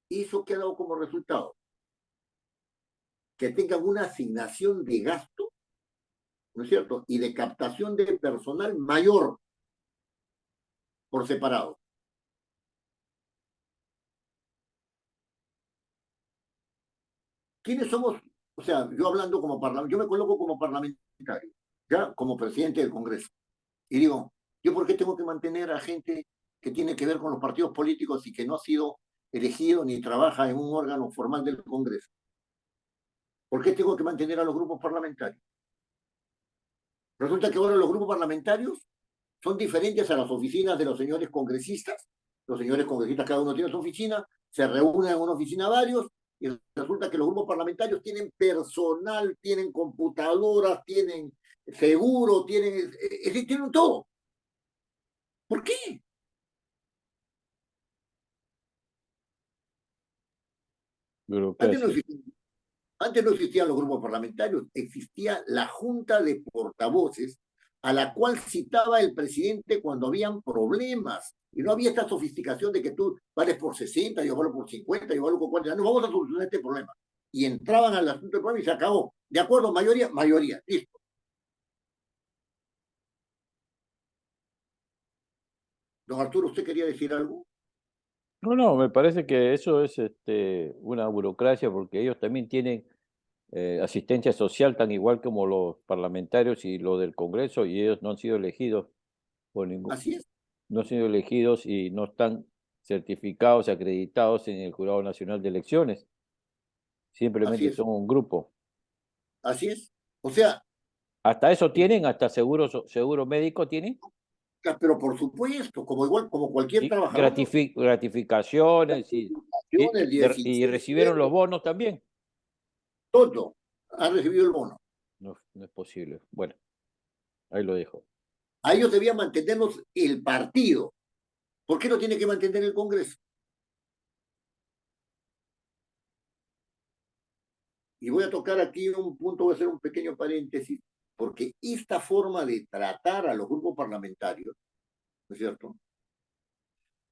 ¿Eso qué ha dado como resultado? Que tengan una asignación de gasto ¿no es cierto? Y de captación de personal mayor por separado. ¿Quiénes somos? O sea, yo hablando como parlamentario, yo me coloco como parlamentario, ya como presidente del Congreso. Y digo, ¿yo por qué tengo que mantener a gente que tiene que ver con los partidos políticos y que no ha sido elegido ni trabaja en un órgano formal del Congreso? ¿Por qué tengo que mantener a los grupos parlamentarios? Resulta que ahora los grupos parlamentarios son diferentes a las oficinas de los señores congresistas. Los señores congresistas, cada uno tiene su oficina, se reúnen en una oficina varios, y resulta que los grupos parlamentarios tienen personal, tienen computadoras, tienen seguro, tienen todo. ¿Por qué? Antes no Burocracia. existía Antes no existían los grupos parlamentarios, existía la junta de portavoces a la cual citaba el presidente cuando habían problemas. Y no había esta sofisticación de que tú vales por 60, yo valgo por 50, yo valgo por 40. No, vamos a solucionar este problema. Y entraban al asunto del problema y se acabó. De acuerdo, mayoría, mayoría. Listo. Don Arturo, ¿usted quería decir algo? No, no, me parece que eso es una burocracia porque ellos también tienen asistencia social tan igual como los parlamentarios y lo del Congreso y ellos no han sido elegidos por ningún, Así es, no han sido elegidos y no están certificados, acreditados en el Jurado Nacional de Elecciones. así Simplemente es, son un grupo. así es. O sea, Hasta eso tienen, hasta seguro médico tienen, pero por supuesto, como igual, como cualquier y trabajador, gratificaciones el y 16 recibieron los bonos también. todo, ha recibido el bono. No, no es posible. Bueno, ahí lo dejo. A ellos debía mantenerlos el partido. ¿Por qué no tiene que mantener el Congreso? Y voy a tocar aquí un punto, voy a hacer un pequeño paréntesis, porque esta forma de tratar a los grupos parlamentarios, ¿no es cierto?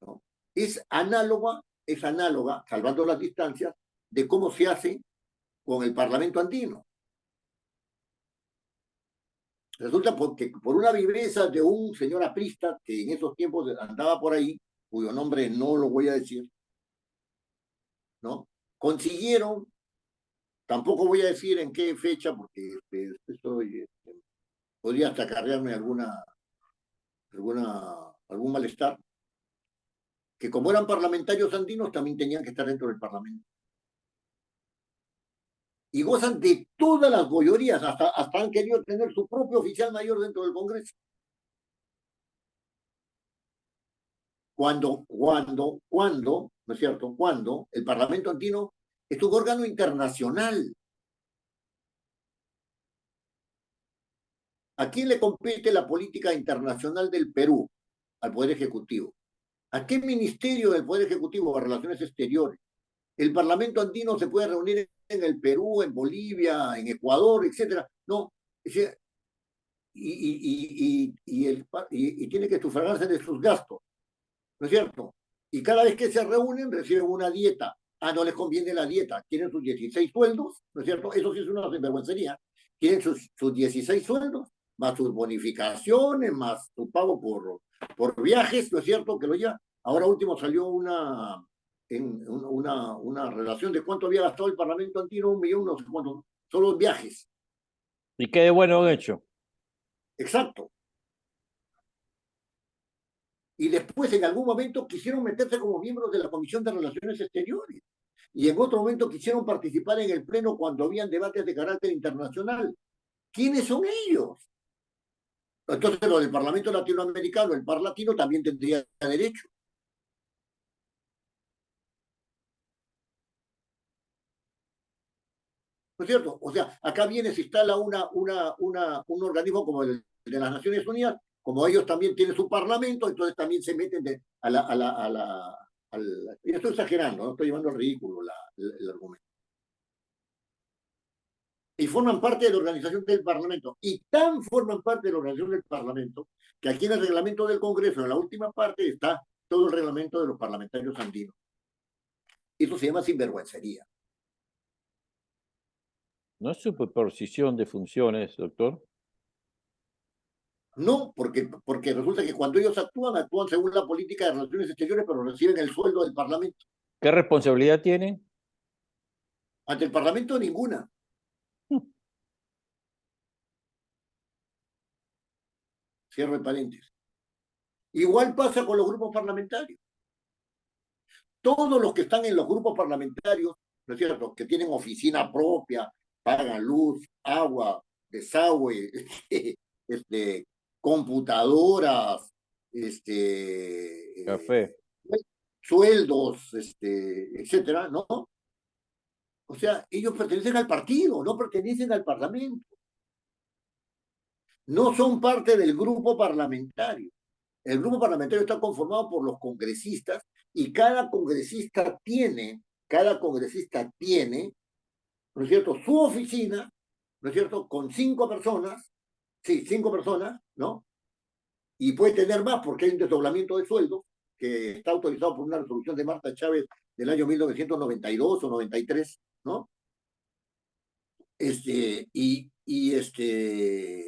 ¿No? Es análoga, salvando las distancias, de cómo se hace con el Parlamento andino. Resulta porque por una viveza de un señor aprista que en esos tiempos andaba por ahí, cuyo nombre no lo voy a decir, ¿no? Consiguieron, tampoco voy a decir en qué fecha, porque podría hasta acarrearme algún malestar, que como eran parlamentarios andinos, también tenían que estar dentro del Parlamento. Y gozan de todas las goyorías, hasta han querido tener su propio oficial mayor dentro del Congreso. ¿No es cierto? Cuando el Parlamento andino es un órgano internacional. ¿A quién le compete la política internacional del Perú? Al Poder Ejecutivo. ¿A qué ministerio del Poder Ejecutivo? A Relaciones Exteriores. El Parlamento andino se puede reunir en el Perú, en Bolivia, en Ecuador, etcétera. No, y tiene que sufragarse de sus gastos, ¿no es cierto? Y cada vez que se reúnen reciben una dieta. Ah, no les conviene la dieta, tienen sus 16 sueldos, ¿no es cierto? Eso sí es una sinvergüencería. Tienen sus 16 sueldos, más sus bonificaciones, más su pago por viajes, ¿no es cierto? Que lo lleva. Ahora último salió una relación de cuánto había gastado el Parlamento andino, 1 millón, no sé cuánto, solo en viajes. ¿Y qué de bueno han hecho? Exacto. Y después en algún momento quisieron meterse como miembros de la Comisión de Relaciones Exteriores. Y en otro momento quisieron participar en el Pleno cuando habían debates de carácter internacional. ¿Quiénes son ellos? Entonces lo del Parlamento Latinoamericano, el Parlatino, también tendría derecho. ¿No es cierto? O sea, acá viene, se instala un organismo como el de las Naciones Unidas, como ellos también tienen su parlamento, entonces también se meten yo estoy exagerando, no estoy llevando al ridículo el argumento. Y forman parte de la organización del Parlamento. Y tan forman parte de la organización del Parlamento que aquí en el reglamento del Congreso, en la última parte, está todo el reglamento de los parlamentarios andinos. Eso se llama sinvergüencería. ¿No es superposición de funciones, doctor? No, porque resulta que cuando ellos actúan según la política de relaciones exteriores, pero reciben el sueldo del Parlamento. ¿Qué responsabilidad tienen? Ante el Parlamento, ninguna. Cierro el paréntesis. Igual pasa con los grupos parlamentarios. Todos los que están en los grupos parlamentarios, ¿no es cierto?, que tienen oficina propia, pagan luz, agua, desagüe, computadoras, Café. sueldos, etcétera, ¿no? O sea, ellos pertenecen al partido, no pertenecen al Parlamento. No son parte del grupo parlamentario. El grupo parlamentario está conformado por los congresistas y cada congresista tiene, ¿no es cierto?, su oficina, ¿no es cierto?, con 5 personas, sí, 5 personas, ¿no? Y puede tener más porque hay un desdoblamiento de sueldo que está autorizado por una resolución de Marta Chávez del año 1992 o 93, ¿no?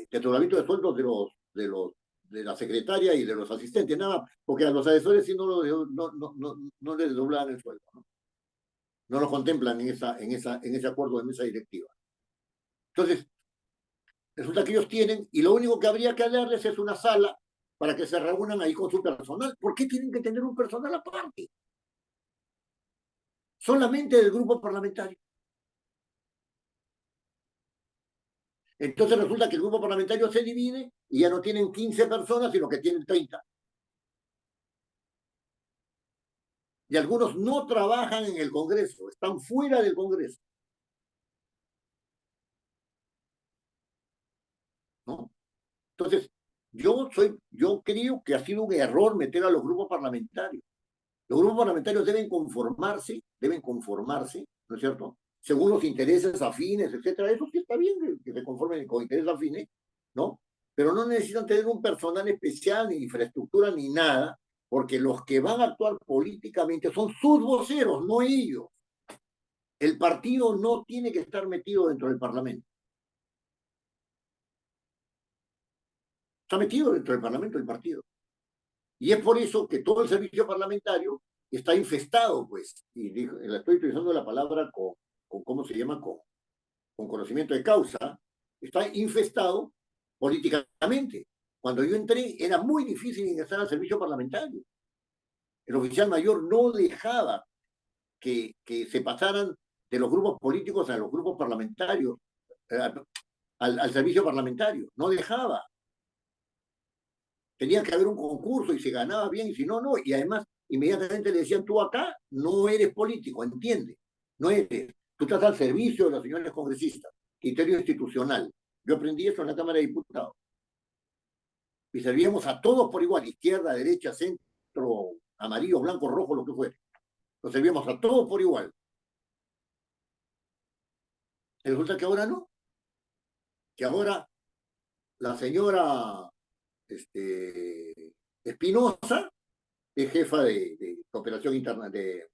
Desdoblamiento de sueldos de la secretaria y de los asistentes, nada, porque a los asesores sí no les doblan el sueldo, ¿no? No lo contemplan en ese acuerdo de mesa directiva. Entonces, resulta que ellos tienen, y lo único que habría que darles es una sala para que se reúnan ahí con su personal. ¿Por qué tienen que tener un personal aparte? Solamente del grupo parlamentario. Entonces resulta que el grupo parlamentario se divide y ya no tienen 15 personas, sino que tienen 30. Y algunos no trabajan en el Congreso, están fuera del Congreso, ¿no? Entonces, yo creo que ha sido un error meter a los grupos parlamentarios. Los grupos parlamentarios deben conformarse, ¿no es cierto?, según los intereses afines, etcétera. Eso sí está bien que se conformen con intereses afines, ¿no? Pero no necesitan tener un personal especial, ni infraestructura, ni nada, porque los que van a actuar políticamente son sus voceros, no ellos. El partido no tiene que estar metido dentro del Parlamento. Está metido dentro del Parlamento el partido. Y es por eso que todo el servicio parlamentario está infestado, pues, y le estoy utilizando la palabra ¿cómo se llama? Con conocimiento de causa, está infestado políticamente. Cuando yo entré era muy difícil ingresar al servicio parlamentario. El oficial mayor no dejaba que se pasaran de los grupos políticos a los grupos parlamentarios, al servicio parlamentario. No dejaba. Tenía que haber un concurso y se ganaba bien, y si no, no. Y además, inmediatamente le decían, tú acá no eres político, entiende. No eres. Tú estás al servicio de los señores congresistas. Criterio institucional. Yo aprendí eso en la Cámara de Diputados. Y servíamos a todos por igual, izquierda, derecha, centro, amarillo, blanco, rojo, lo que fuere. Los servíamos a todos por igual. Y resulta que ahora no. Que ahora la señora Espinosa es jefa de cooperación interna, es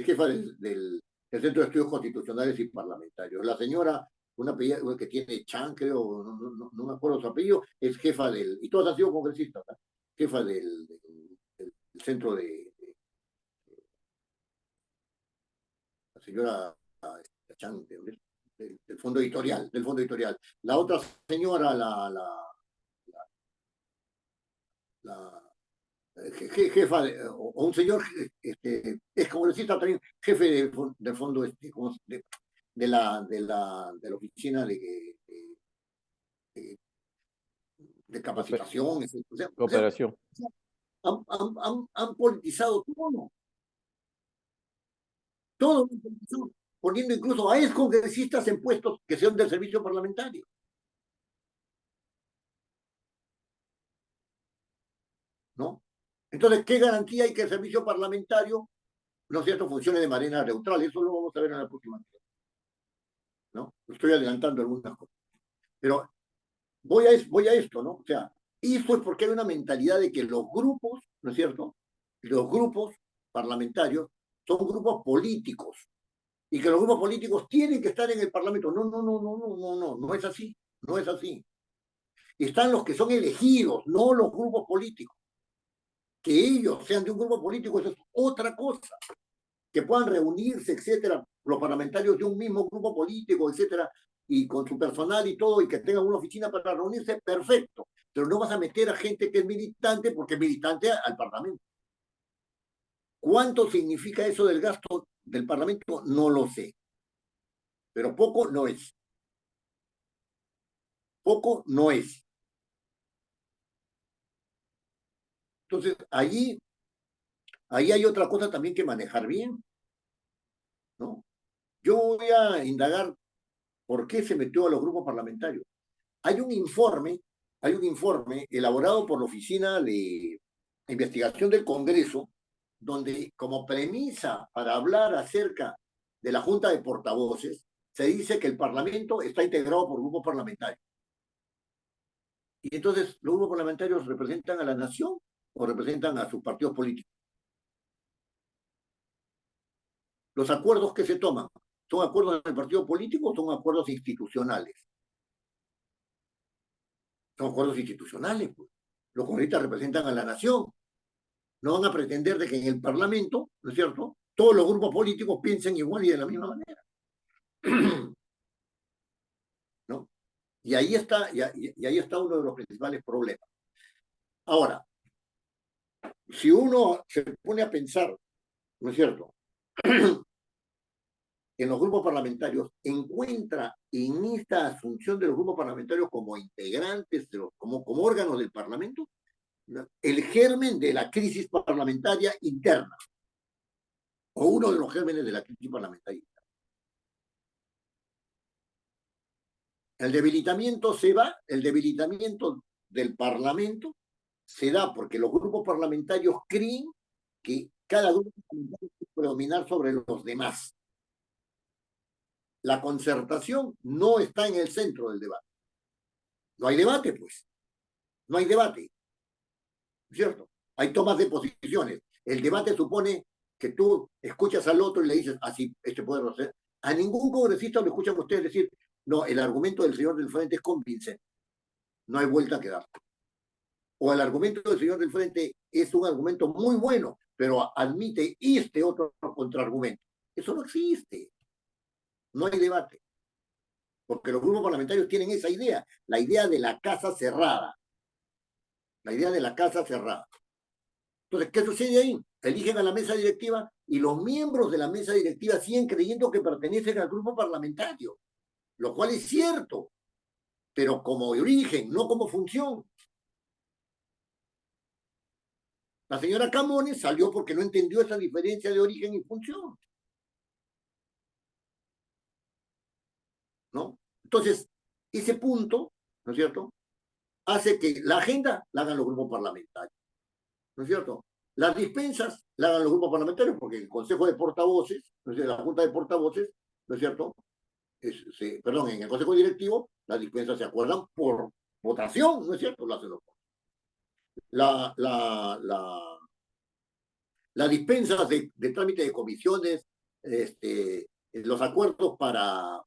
jefa del Centro de Estudios Constitucionales y Parlamentarios. La señora, una apellido que tiene Chan, creo, no me acuerdo su apellido, es jefa y todos han sido congresistas, ¿no? Jefa del centro la señora Chan, del fondo editorial. La otra señora, la jefa o un señor es congresista también, jefe del fondo de la oficina de capacitación, Cooperación. Han politizado todo, poniendo incluso a excongresistas en puestos que sean del servicio parlamentario. ¿No? Entonces, ¿qué garantía hay que el servicio parlamentario, no es cierto, funcione de manera neutral? Eso lo vamos a ver en la próxima. ¿No? Estoy adelantando algunas cosas. Pero voy a esto, ¿no? O sea, eso es porque hay una mentalidad de que los grupos, ¿no es cierto? Los grupos parlamentarios son grupos políticos y que los grupos políticos tienen que estar en el Parlamento. No es así, no es así. Están los que son elegidos, no los grupos políticos. Que ellos sean de un grupo político, eso es otra cosa. Que puedan reunirse, etcétera, los parlamentarios de un mismo grupo político, etcétera, y con su personal y todo, y que tengan una oficina para reunirse, perfecto. Pero no vas a meter a gente que es militante porque es militante al Parlamento. ¿Cuánto significa eso del gasto del Parlamento? No lo sé. Pero poco no es. Poco no es. Entonces, ahí hay otra cosa también que manejar bien, ¿no? Yo voy a indagar por qué se metió a los grupos parlamentarios. Hay un informe elaborado por la Oficina de Investigación del Congreso, donde como premisa para hablar acerca de la Junta de Portavoces, se dice que el Parlamento está integrado por grupos parlamentarios. Y entonces, ¿los grupos parlamentarios representan a la nación o representan a sus partidos políticos? Los acuerdos que se toman, ¿son acuerdos del partido político o son acuerdos institucionales? Son acuerdos institucionales, pues. Los congresistas representan a la nación. No van a pretender de que en el Parlamento, ¿no es cierto?, todos los grupos políticos piensen igual y de la misma manera. ¿No? Y ahí está uno de los principales problemas. Ahora, si uno se pone a pensar, ¿no es cierto?, en los grupos parlamentarios, encuentra en esta asunción de los grupos parlamentarios como integrantes, como órganos del Parlamento, ¿no?, el germen de la crisis parlamentaria interna, o uno de los gérmenes de la crisis parlamentaria interna. El debilitamiento del Parlamento se da porque los grupos parlamentarios creen que cada grupo parlamentario puede dominar sobre los demás. La concertación no está en el centro del debate. No hay debate, pues. No hay debate. ¿Cierto? Hay tomas de posiciones. El debate supone que tú escuchas al otro y le dices, así, este puede hacer. A ningún congresista le escuchan a ustedes decir, no, el argumento del señor del frente es convincente. No hay vuelta que dar. O el argumento del señor del frente es un argumento muy bueno, pero admite este otro contraargumento. Eso no existe. No hay debate. Porque los grupos parlamentarios tienen esa idea, la idea de la casa cerrada. La idea de la casa cerrada. Entonces, ¿qué sucede ahí? Eligen a la mesa directiva y los miembros de la mesa directiva siguen creyendo que pertenecen al grupo parlamentario, lo cual es cierto, pero como origen, no como función. La señora Camones salió porque no entendió esa diferencia de origen y función, ¿no? Entonces, ese punto, ¿no es cierto?, hace que la agenda la hagan los grupos parlamentarios, ¿no es cierto? Las dispensas la hagan los grupos parlamentarios porque el Consejo de Portavoces, ¿no es cierto?, la Junta de Portavoces, ¿no es cierto?, en el Consejo Directivo, las dispensas se acuerdan por votación, ¿no es cierto? Las dispensas de trámite de comisiones, los acuerdos para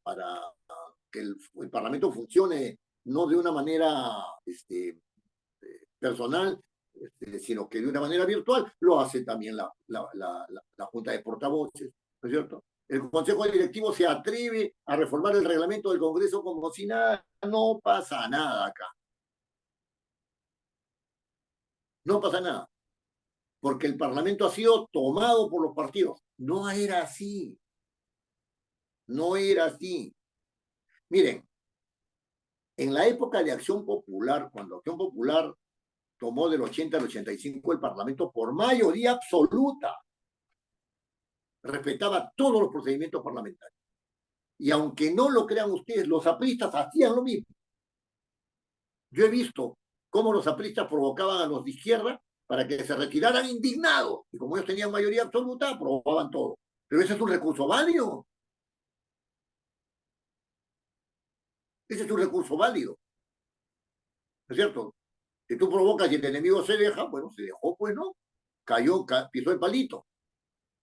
que el Parlamento funcione no de una manera personal, sino que de una manera virtual, lo hace también la Junta de Portavoces, ¿no es cierto? El Consejo Directivo se atreve a reformar el reglamento del Congreso como si nada, no pasa nada acá. No pasa nada. Porque el Parlamento ha sido tomado por los partidos. No era así. No era así. Miren, en la época de Acción Popular, cuando Acción Popular tomó del 80 al 85 el Parlamento por mayoría absoluta, respetaba todos los procedimientos parlamentarios. Y aunque no lo crean ustedes, los apristas hacían lo mismo. Yo he visto cómo los apristas provocaban a los de izquierda para que se retiraran indignados. Y como ellos tenían mayoría absoluta, aprobaban todo. Pero ese es un recurso válido. Ese es un recurso válido. ¿No es cierto? Si tú provocas y el enemigo se deja, bueno, se dejó, pues no. Pisó el palito.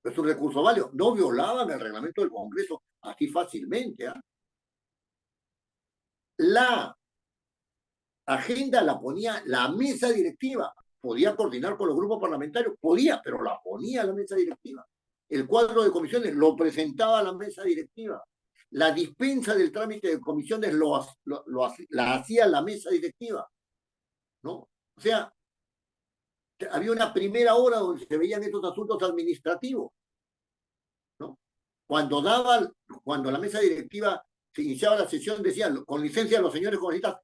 Es un recurso válido. No violaban el reglamento del Congreso así fácilmente. ¿Eh? agenda la ponía la mesa directiva. Podía coordinar con los grupos parlamentarios, podía, pero la ponía la mesa directiva. El cuadro de comisiones lo presentaba a la mesa directiva. La dispensa del trámite de comisiones la hacía la mesa directiva, ¿no? O sea, había una primera hora donde se veían estos asuntos administrativos, ¿no? Cuando cuando la mesa directiva se iniciaba la sesión, decían, con licencia de los señores congresistas,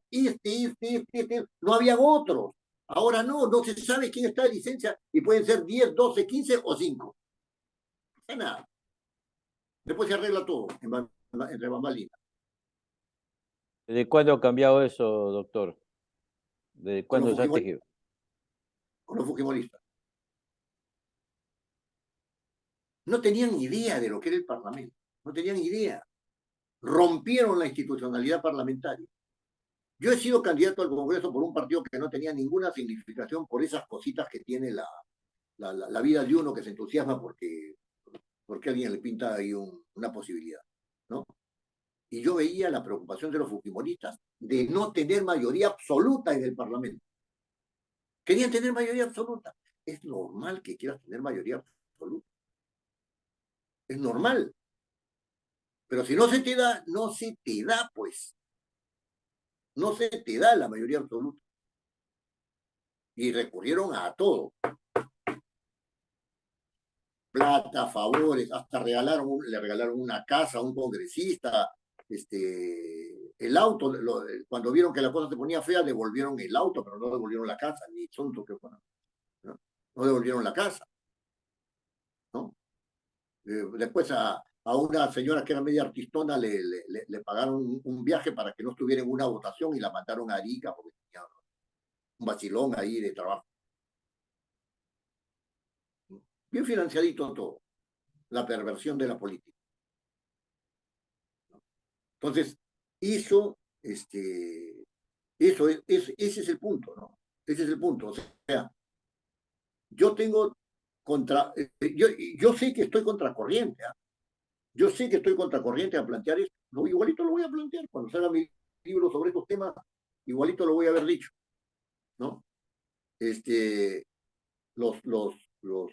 no había otros. Ahora no se sabe quién está de licencia y pueden ser 10, 12, 15 o 5. No pasa nada. Después se arregla todo entre bambalinas. ¿Desde cuándo ha cambiado eso, doctor? ¿Desde Con los cuándo se ha tejido? fujimoristas. No tenían idea de lo que era el Parlamento. No tenían idea. Rompieron la institucionalidad parlamentaria. Yo he sido candidato al Congreso por un partido que no tenía ninguna significación por esas cositas que tiene la vida de uno, que se entusiasma porque alguien le pinta ahí una posibilidad, ¿no? Y yo veía la preocupación de los fujimoristas de no tener mayoría absoluta en el Parlamento. Querían tener mayoría absoluta. Es normal que quieras tener mayoría absoluta. Es normal. Pero si no se te da, no se te da, pues. No se te da la mayoría absoluta. Y recurrieron a todo. Plata, favores, hasta le regalaron una casa a un congresista, el auto, cuando vieron que la cosa se ponía fea, devolvieron el auto, pero no devolvieron la casa, ni tonto que fueron, no devolvieron la casa, ¿no? Después a una señora que era media artistona le pagaron un viaje para que no estuviera en una votación y la mandaron a Arica porque tenía un vacilón ahí de trabajo. Bien financiadito todo, la perversión de la política. Entonces, ese es el punto, ¿no? Ese es el punto. O sea, yo tengo yo sé que estoy contracorriente, ¿eh? Yo sé que estoy contracorriente a plantear esto. No, igualito lo voy a plantear cuando salga mi libro sobre estos temas, igualito lo voy a haber dicho, ¿no? Los, los, los,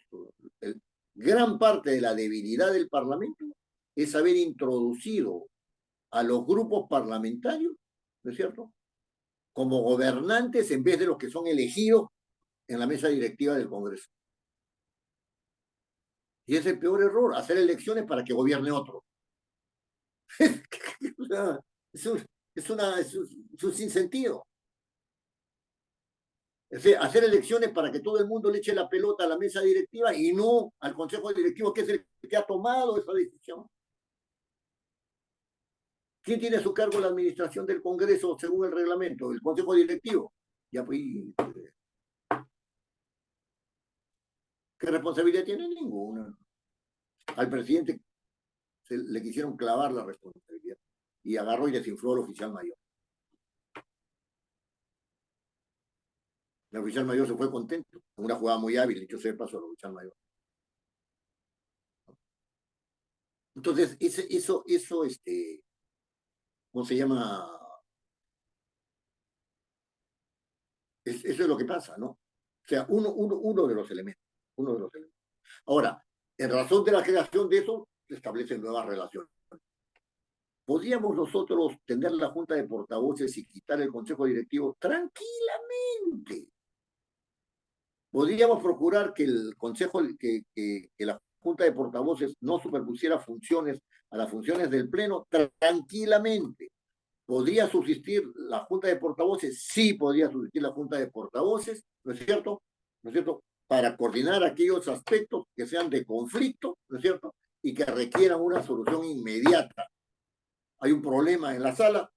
gran parte de la debilidad del Parlamento es haber introducido a los grupos parlamentarios, ¿no es cierto?, como gobernantes en vez de los que son elegidos en la mesa directiva del Congreso. Y es el peor error, hacer elecciones para que gobierne otro. Es un sinsentido. Es decir, hacer elecciones para que todo el mundo le eche la pelota a la mesa directiva y no al Consejo Directivo, que es el que ha tomado esa decisión. ¿Quién tiene a su cargo la administración del Congreso según el reglamento? El Consejo Directivo. Ya, pues, ¿qué responsabilidad tiene? Ninguna. Al presidente le quisieron clavar la responsabilidad y agarró y desinfló al oficial mayor. El oficial mayor se fue contento, una jugada muy hábil, dicho sea de paso al oficial mayor. Entonces, ¿cómo se llama? Eso es lo que pasa, ¿no? O sea, uno de los elementos. Ahora, en razón de la creación de eso, se establecen nuevas relaciones. ¿Podríamos nosotros tener la junta de portavoces y quitar el consejo directivo? Tranquilamente. Podríamos procurar que el consejo, que la junta de portavoces no superpusiera funciones a las funciones del pleno, tranquilamente. ¿Podría subsistir la junta de portavoces? Sí, podría subsistir la junta de portavoces, ¿no es cierto? ¿No es cierto? Para coordinar aquellos aspectos que sean de conflicto, ¿no es cierto? Y que requieran una solución inmediata. Hay un problema en la sala,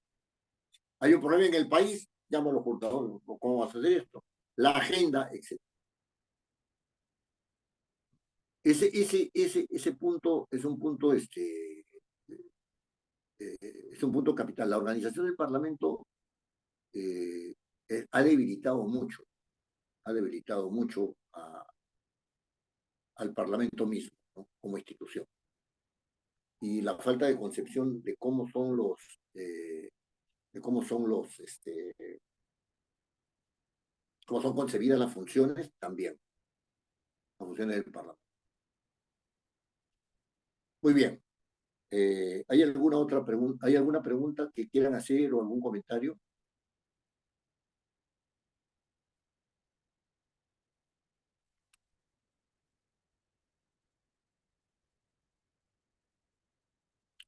hay un problema en el país, llamo a los portavoces, ¿cómo vas a hacer esto? La agenda, etc. Ese punto es un punto, es un punto capital. La organización del Parlamento ha debilitado mucho al Parlamento mismo, ¿no?, como institución. Y la falta de concepción de cómo son los cómo son concebidas las funciones también, las funciones del Parlamento. Muy bien. ¿Hay alguna otra pregunta? ¿Hay alguna pregunta que quieran hacer o algún comentario?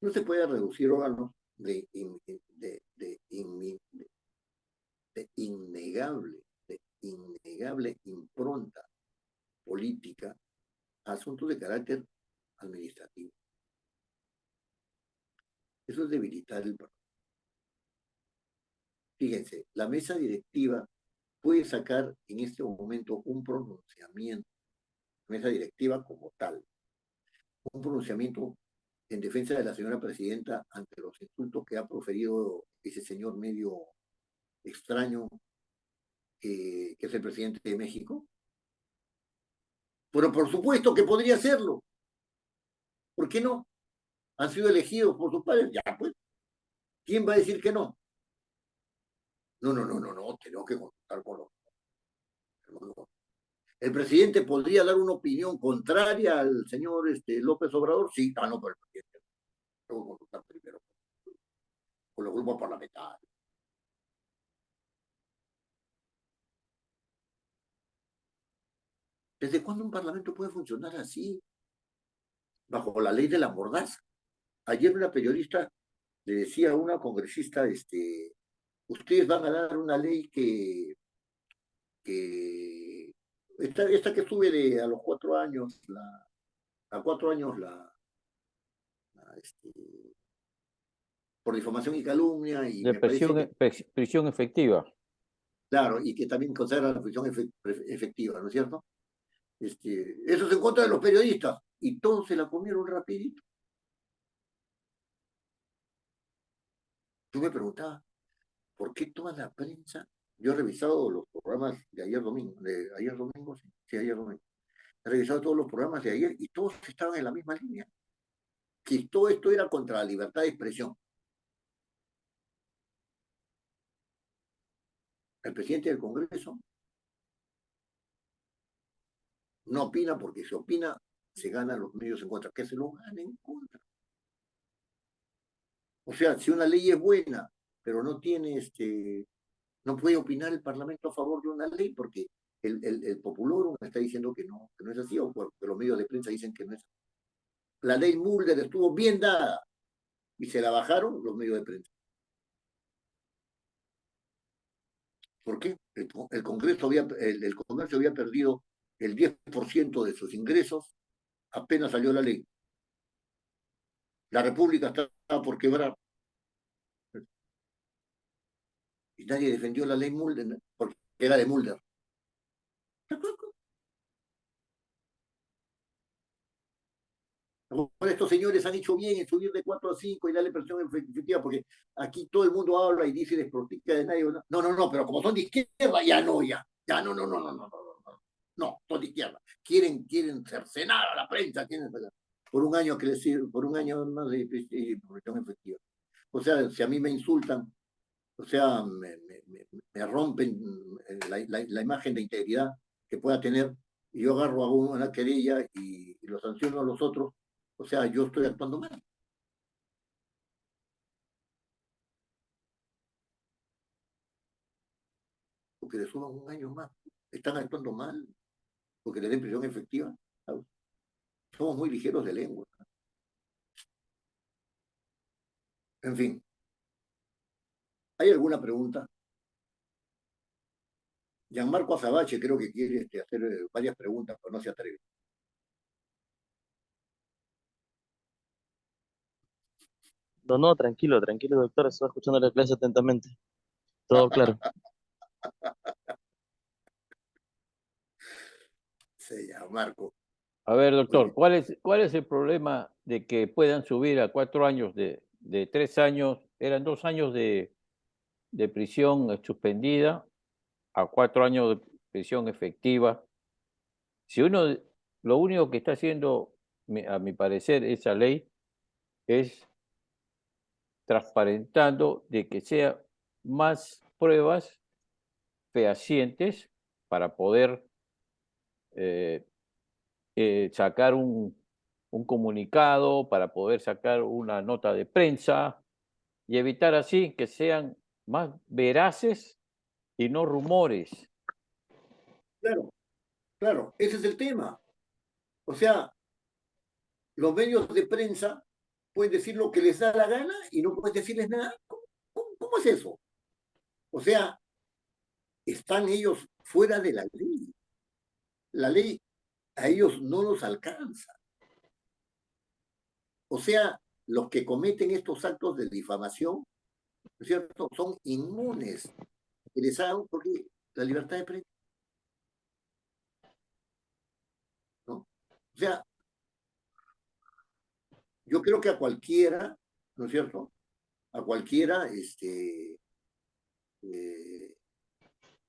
No se puede reducir órganos de innegable impronta política a asuntos de carácter administrativo. Eso es debilitar el Parlamento. Fíjense, la mesa directiva puede sacar en este momento un pronunciamiento, mesa directiva como tal, un pronunciamiento en defensa de la señora presidenta ante los insultos que ha proferido ese señor medio extraño que es el presidente de México. Pero por supuesto que podría hacerlo. ¿Por qué no? Han sido elegidos por sus padres. Ya, pues. ¿Quién va a decir que no? No, no, no, no, no. Tenemos que contar con los. ¿El presidente podría dar una opinión contraria al señor López Obrador? Sí. Ah, no, pero el presidente. Tengo que consultar primero con los grupos parlamentarios. ¿Desde cuándo un parlamento puede funcionar así? Bajo la ley de la mordaza. Ayer una periodista le decía a una congresista, ustedes van a dar una ley que esta que sube a los 4 años, a 4 años por difamación y calumnia, y De me parece que, prisión efectiva. claro, y que también consagra la prisión efectiva, ¿no es cierto? Eso es en contra de los periodistas, y todos se la comieron rapidito. Yo me preguntaba, ¿por qué toda la prensa? Yo he revisado los programas de ayer domingo, sí, ayer domingo. He revisado todos los programas de ayer y todos estaban en la misma línea, que todo esto era contra la libertad de expresión. El presidente del Congreso no opina porque si opina se ganan los medios en contra, que se los ganen en contra. O sea, si una ley es buena, pero no tiene no puede opinar el Parlamento a favor de una ley porque el populorum está diciendo que no es así, o porque los medios de prensa dicen que no es así. La ley Mulder estuvo bien dada y se la bajaron los medios de prensa. ¿Por qué? El Congreso el comercio había perdido el 10% de sus ingresos apenas salió la ley. La República estaba por quebrar. Y nadie defendió la ley Mulder porque era de Mulder. Ahora estos señores han hecho bien en subir de 4 a 5 y darle presión efectiva, porque aquí todo el mundo habla y dice desprotica de nadie. No, no, no, pero como son de izquierda, ya no, no, no, no, no, no, no, no, son de izquierda. Quieren cercenar a la prensa, por un año por un año más de presión efectiva. O sea, si a mí me insultan, o sea, me rompen la imagen de integridad que pueda tener, y yo agarro a una querella y lo sanciono a los otros, o sea, yo estoy actuando mal. Porque le suban un año más. Están actuando mal, porque les den prisión efectiva. ¿Sabes? Somos muy ligeros de lengua. En fin, ¿hay alguna pregunta? Gianmarco Azabache creo que quiere hacer varias preguntas, pero no se atreve. No, no, tranquilo, tranquilo, doctor. Estoy escuchando la clase atentamente. Todo claro. Sí, Gianmarco. A ver, Muy doctor, bien. ¿cuál es el problema de que puedan subir a 4 años de 3 años? Eran 2 años de prisión suspendida a 4 años de prisión efectiva. Si uno, lo único que está haciendo, a mi parecer, esa ley es transparentando de que sea más pruebas fehacientes para poder sacar un comunicado, para poder sacar una nota de prensa y evitar así que sean más veraces y no rumores. Claro, claro, ese es el tema. O sea, los medios de prensa pueden decir lo que les da la gana y no puedes decirles nada. ¿Cómo es eso? O sea, están ellos fuera de la ley. La ley a ellos no los alcanza. O sea, los que cometen estos actos de difamación, ¿no es cierto?, son inmunes. Y les hagan porque la libertad de prensa, ¿no? O sea, yo creo que a cualquiera, ¿no es cierto?, a cualquiera, eh,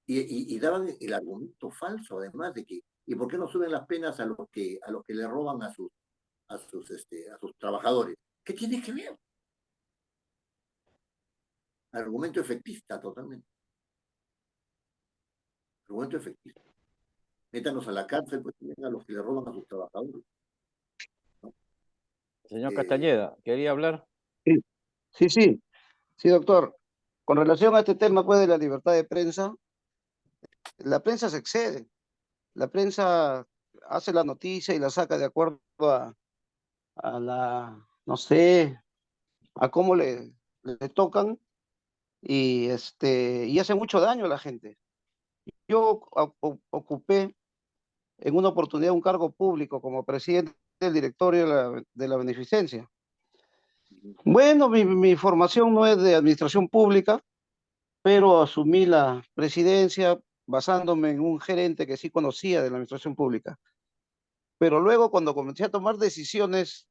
y daban el argumento falso, además de que, ¿y por qué no suben las penas a los que le roban a sus trabajadores? ¿Qué tiene que ver? Argumento efectista totalmente. Argumento efectista. Métanos a la cárcel, pues también a los que le roban a sus trabajadores, ¿no? Señor Eh, Castañeda, ¿quería hablar? Sí, sí, sí, sí, doctor. Con relación a este tema, pues, de la libertad de prensa, la prensa se excede. La prensa hace la noticia y la saca de acuerdo a la, no sé, a cómo le tocan y hace mucho daño a la gente. Yo ocupé en una oportunidad un cargo público como presidente del directorio de la Beneficencia. Bueno, mi formación no es de administración pública, pero asumí la presidencia basándome en un gerente que sí conocía de la administración pública. Pero luego, cuando comencé a tomar decisiones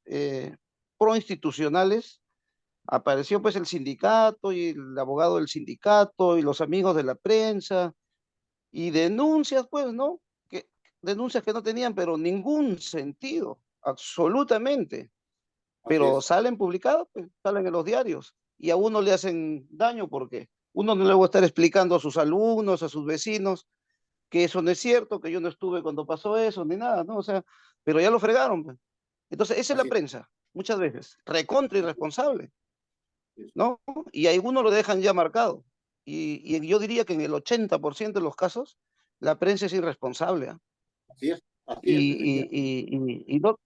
proinstitucionales, apareció pues el sindicato y el abogado del sindicato y los amigos de la prensa y denuncias, pues, ¿no? Denuncias que no tenían, pero ningún sentido, absolutamente. Así Pero es, salen publicados, pues, salen en los diarios y a uno le hacen daño porque uno no le va a estar explicando a sus alumnos, a sus vecinos, que eso no es cierto, que yo no estuve cuando pasó eso, ni nada, ¿no? O sea, pero ya lo fregaron, pues. Entonces, esa es la así prensa, muchas veces, recontra irresponsable, es, ¿no? Y a algunos lo dejan ya marcado. Y yo diría que en el 80% de los casos, la prensa es irresponsable, ¿ah? así es, Y, efectivamente. no,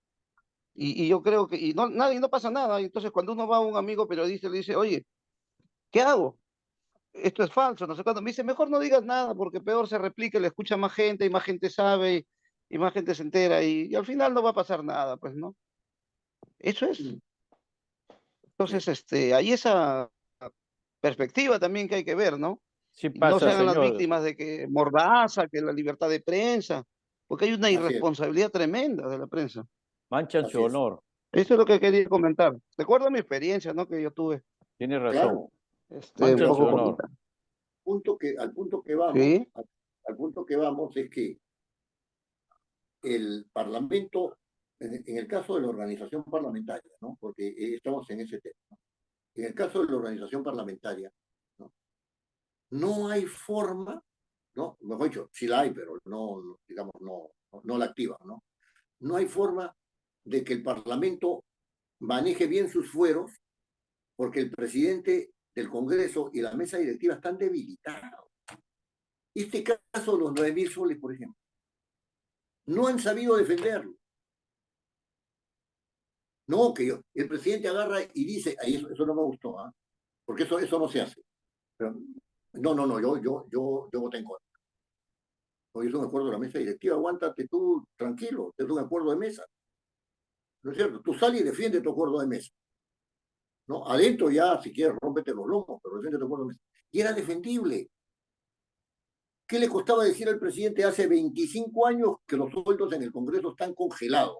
y yo creo que y no, nadie, no pasa nada. Y entonces, cuando uno va a un amigo periodista y le dice, oye, ¿qué hago? Esto es falso, no sé cuándo. Me dice, mejor no digas nada, porque peor se replica, le escucha más gente, y más gente sabe, y más gente se entera, y al final no va a pasar nada, pues, ¿no? Eso es. Mm, sí, Entonces, hay esa perspectiva también que hay que ver, ¿no? Sí Y no pasa, sean las señor. víctimas de que Mordaza, que la libertad de prensa, porque hay una así es, irresponsabilidad tremenda de la prensa. Manchan su así es. honor. Eso es lo que quería comentar. Recuerdo mi experiencia, ¿no? Que yo tuve, Tiene razón. Claro, un Manchan su poco pero honor. comentar. al punto que vamos, Sí, al punto que vamos es que el Parlamento, en el caso de la organización parlamentaria, ¿no? Porque estamos en ese tema, ¿no? En el caso de la organización parlamentaria, ¿no? No hay forma, ¿no? Mejor dicho, sí la hay, pero digamos, no la activa, ¿no? No hay forma de que el Parlamento maneje bien sus fueros porque el presidente del Congreso y la mesa directiva están debilitados. Este caso de los 9.000 soles, por ejemplo, no han sabido defenderlo. No, el presidente agarra y dice, ahí eso no me gustó, ¿eh? Porque eso no se hace. Pero, no, yo voté en contra. Hoy es un acuerdo de la mesa directiva, aguántate tú tranquilo, es un acuerdo de mesa. ¿No es cierto? Tú sales y defiendes tu acuerdo de mesa. ¿No? Adentro ya, si quieres, rómpete los lomos, pero defiende tu acuerdo de mesa. Y era defendible. ¿Qué le costaba decir al presidente hace 25 años que los sueldos en el Congreso están congelados?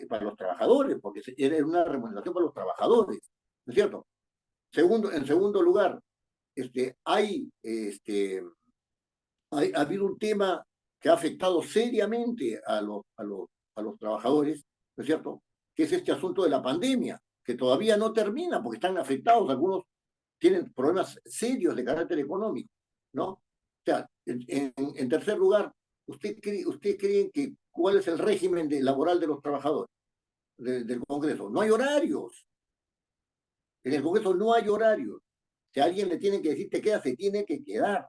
Para los trabajadores, porque era una remuneración para los trabajadores, ¿no es cierto? En segundo lugar, ha habido un tema que ha afectado seriamente a los trabajadores, ¿no es cierto? Que es este asunto de la pandemia, que todavía no termina porque están afectados, algunos tienen problemas serios de carácter económico, ¿no? O sea, En tercer lugar, ¿usted cree que cuál es el régimen laboral de los trabajadores del Congreso? No hay horarios. En el Congreso no hay horarios. Si a alguien le tienen que decir te quedas, se tiene que quedar.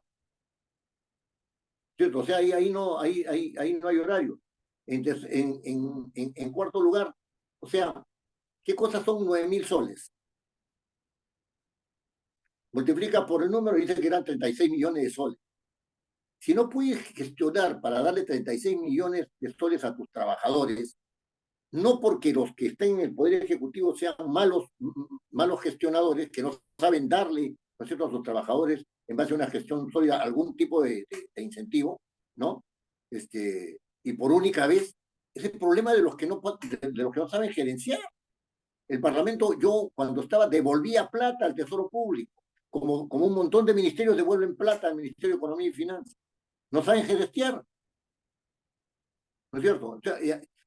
¿Cierto? O sea, ahí no hay horario. En cuarto lugar, o sea, ¿qué cosas son 9.000 soles? Multiplica por el número y dice que eran 36 millones de soles. Si no puedes gestionar para darle 36 millones de soles a tus trabajadores, no porque los que estén en el Poder Ejecutivo sean malos gestionadores, que no saben darle, ¿no es cierto?, a sus trabajadores, en base a una gestión sólida, algún tipo de incentivo, ¿no? Y por única vez, es el problema de los que no saben gerenciar. El Parlamento, yo cuando estaba, devolvía plata al Tesoro Público, como un montón de ministerios devuelven plata al Ministerio de Economía y Finanzas. No saben gerenciar, ¿no es cierto? O sea,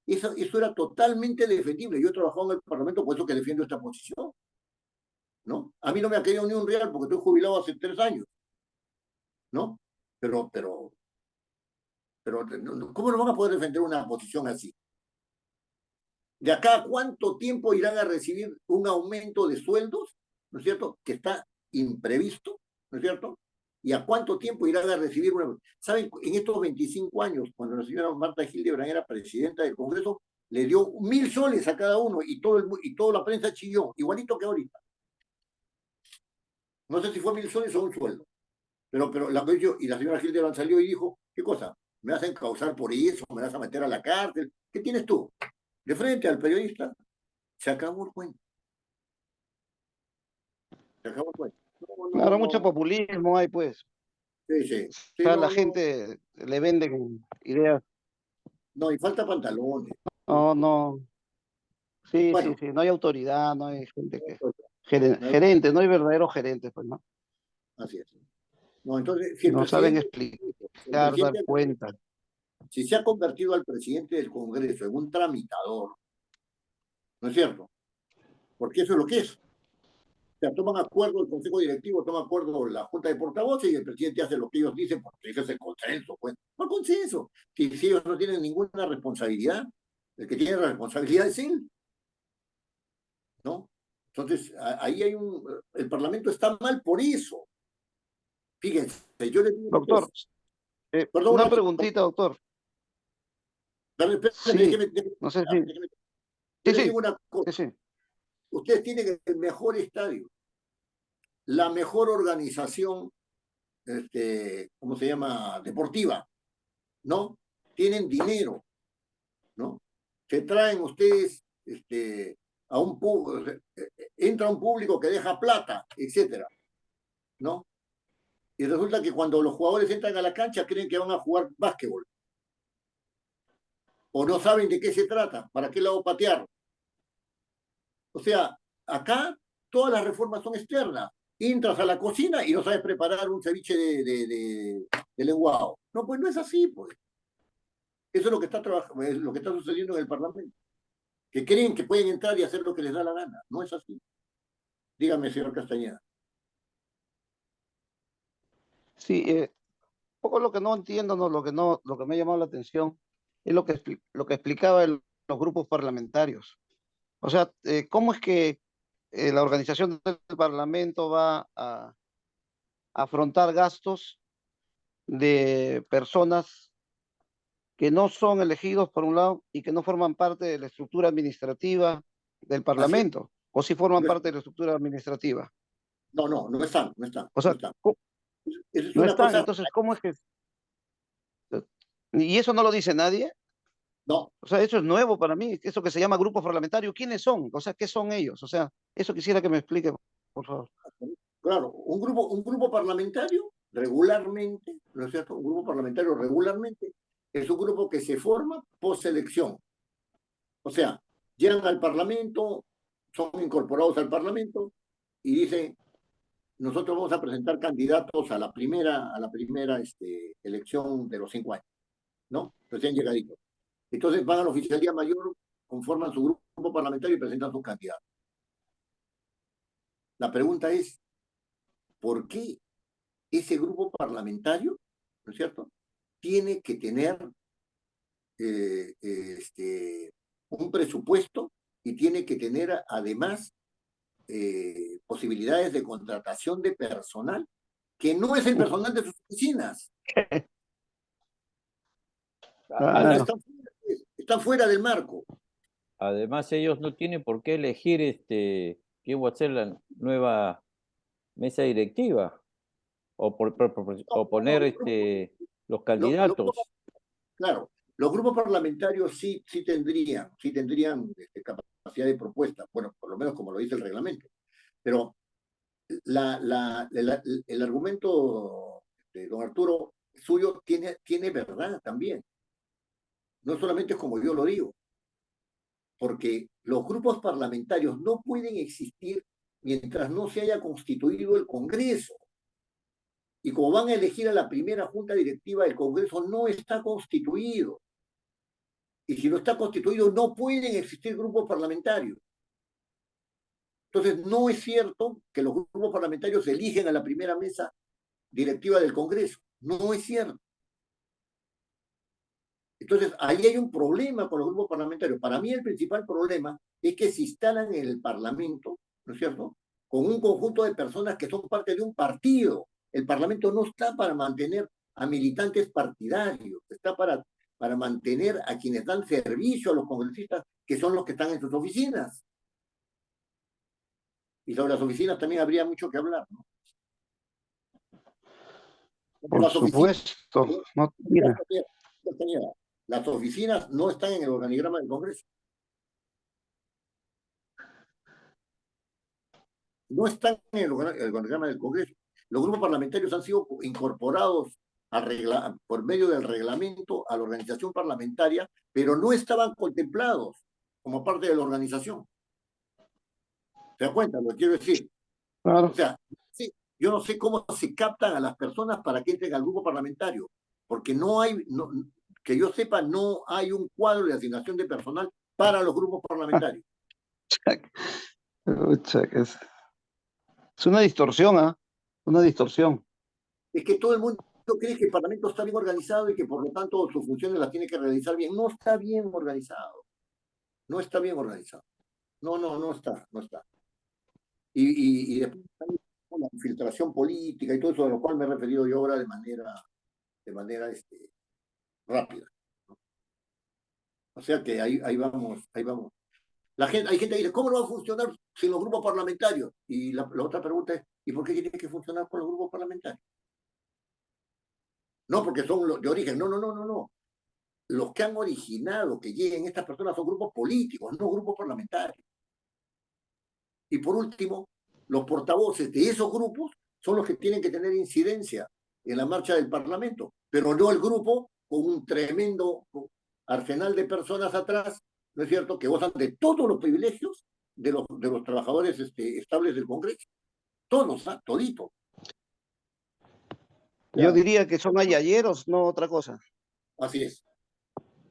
eso era totalmente defendible. Yo he trabajado en el Parlamento, por eso que defiendo esta posición, ¿no? A mí no me ha caído ni un real porque estoy jubilado hace 3 años, ¿no? Pero, ¿cómo no van a poder defender una posición así? ¿De acá a cuánto tiempo irán a recibir un aumento de sueldos, ¿no es cierto?, que está imprevisto, ¿no es cierto? ¿Y a cuánto tiempo irán a recibir una? ¿Saben? En estos 25 años, cuando la señora Marta Hildebrand era presidenta del Congreso, le dio 1.000 soles a cada uno y toda la prensa chilló, igualito que ahorita. No sé si fue 1.000 soles o un sueldo, pero la señora Hildebrand salió y dijo, ¿qué cosa? ¿Me vas a encausar por eso? ¿Me vas a meter a la cárcel? ¿Qué tienes tú? De frente al periodista, se acabó el cuento. Se acabó el cuento. Claro, mucho populismo hay, pues. Sí. O sea, la gente le venden ideas. No, y falta pantalones. No. Sí, Bueno, no hay autoridad, no hay gente que... no, Gerentes, no hay verdaderos gerentes, pues, ¿no? así es. No, entonces, No saben explicar, dar cuenta. si se ha convertido al presidente del Congreso en un tramitador, ¿no es cierto? Porque eso es lo que es. O sea, toman acuerdo el Consejo Directivo, toma acuerdo la Junta de Portavoces y el presidente hace lo que ellos dicen, porque ese es el consenso, pues. No consenso. Si ellos no tienen ninguna responsabilidad, el que tiene la responsabilidad es él, ¿no? Entonces, ahí el Parlamento está mal por eso. Fíjense, yo le digo, Doctor, perdón, una preguntita, doctor. Sí, no sé si... yo le digo una cosa. Sí. Ustedes tienen el mejor estadio, la mejor organización, ¿cómo se llama? Deportiva, ¿no? Tienen dinero, ¿no? Se traen ustedes entra un público que deja plata, etcétera, ¿no? Y resulta que cuando los jugadores entran a la cancha creen que van a jugar básquetbol. O no saben de qué se trata, para qué lado patear. O sea, acá todas las reformas son externas. Entras a la cocina y no sabes preparar un ceviche de lenguado. No, pues no es así, pues. Eso es lo que es lo que está sucediendo en el Parlamento. Que creen que pueden entrar y hacer lo que les da la gana. No es así. Dígame, señor Castañeda. Sí, poco lo que no entiendo, no, lo que me ha llamado la atención es lo que explicaba los grupos parlamentarios. O sea, ¿cómo es que la organización del Parlamento va a afrontar gastos de personas que no son elegidos por un lado y que no forman parte de la estructura administrativa del Así es. Parlamento? ¿O si forman parte de la estructura administrativa? No están. O sea, No están. Esa es no una están. cosa. Entonces, ¿cómo es que...? ¿Y eso no lo dice nadie? No, O sea, eso es nuevo para mí, eso que se llama grupos parlamentarios. ¿Quiénes son? O sea, ¿qué son ellos? O sea, eso quisiera que me explique, por favor. claro, un grupo parlamentario regularmente, ¿no es cierto? Un grupo parlamentario regularmente es un grupo que se forma post elección. O sea, llegan al Parlamento, son incorporados al Parlamento y dicen, nosotros vamos a presentar candidatos a la primera elección de los 5 años, ¿no? Recién llegaditos. Entonces van a la oficialía mayor, conforman su grupo parlamentario y presentan sus candidatos. La pregunta es, ¿por qué ese grupo parlamentario ¿no es cierto?, tiene que tener un presupuesto y tiene que tener además posibilidades de contratación de personal, que no es el personal de sus oficinas. Además, Claro. Está fuera del marco. además, ellos no tienen por qué elegir quién va a ser la nueva mesa directiva o No, poner los candidatos. claro, los grupos parlamentarios sí tendrían capacidad de propuesta, bueno, por lo menos como lo dice el reglamento, pero el argumento de don Arturo suyo tiene verdad también. No solamente es como yo lo digo, porque los grupos parlamentarios no pueden existir mientras no se haya constituido el Congreso. Y como van a elegir a la primera junta directiva, el Congreso no está constituido. Y si no está constituido, no pueden existir grupos parlamentarios. Entonces, no es cierto que los grupos parlamentarios eligen a la primera mesa directiva del Congreso. No es cierto. Entonces, ahí hay un problema con los grupos parlamentarios. Para mí el principal problema es que se instalan en el Parlamento, ¿no es cierto?, con un conjunto de personas que son parte de un partido. El Parlamento no está para mantener a militantes partidarios, está para mantener a quienes dan servicio a los congresistas, que son los que están en sus oficinas. Y sobre las oficinas también habría mucho que hablar, ¿no? Por Las oficinas, supuesto. No, mira, las oficinas no están en el organigrama del Congreso. No están en el organigrama del Congreso. Los grupos parlamentarios han sido incorporados por medio del reglamento a la organización parlamentaria, pero no estaban contemplados como parte de la organización. ¿Se da cuenta lo que quiero decir? claro. O sea, sí, yo no sé cómo se captan a las personas para que entren al grupo parlamentario, porque que yo sepa, no hay un cuadro de asignación de personal para los grupos parlamentarios. Pucha, es una distorsión, ¿ah? Una distorsión. Es que todo el mundo cree que el Parlamento está bien organizado y que por lo tanto sus funciones las tiene que realizar bien. No está bien organizado. No está bien organizado. No está. Y después la infiltración política y todo eso, a lo cual me he referido yo ahora de manera rápida. O sea que ahí vamos. Hay gente que dice, ¿cómo no va a funcionar sin los grupos parlamentarios? Y la otra pregunta es, ¿y por qué tiene que funcionar con los grupos parlamentarios? No porque son los de origen, no. Los que han originado que lleguen estas personas son grupos políticos, no grupos parlamentarios. Y por último, los portavoces de esos grupos son los que tienen que tener incidencia en la marcha del Parlamento, pero no el grupo con un tremendo arsenal de personas atrás, ¿no es cierto?, que gozan de todos los privilegios de los trabajadores estables del Congreso. Todos, todito. Yo diría que son ayayeros, no otra cosa. Así es.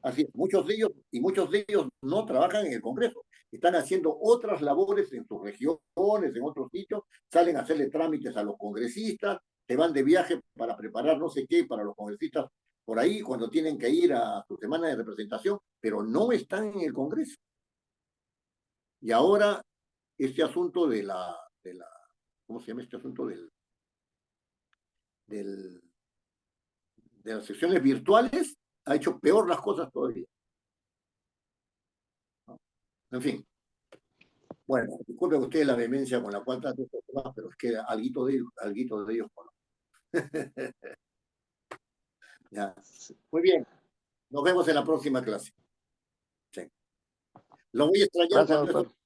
Así es. Muchos de ellos no trabajan en el Congreso. Están haciendo otras labores en sus regiones, en otros sitios, salen a hacerle trámites a los congresistas, se van de viaje para preparar no sé qué para los congresistas por ahí cuando tienen que ir a su semana de representación, pero no están en el Congreso. Y ahora este asunto ¿cómo se llama este asunto de las sesiones virtuales? Ha hecho peor las cosas todavía. En fin. Bueno, disculpen ustedes la vehemencia con la cual trato estos temas, pero es que alguito de ellos conozco. Ya. Muy bien. Nos vemos en la próxima clase. Sí. Lo voy a extrañar Gracias, cuando doctor. eso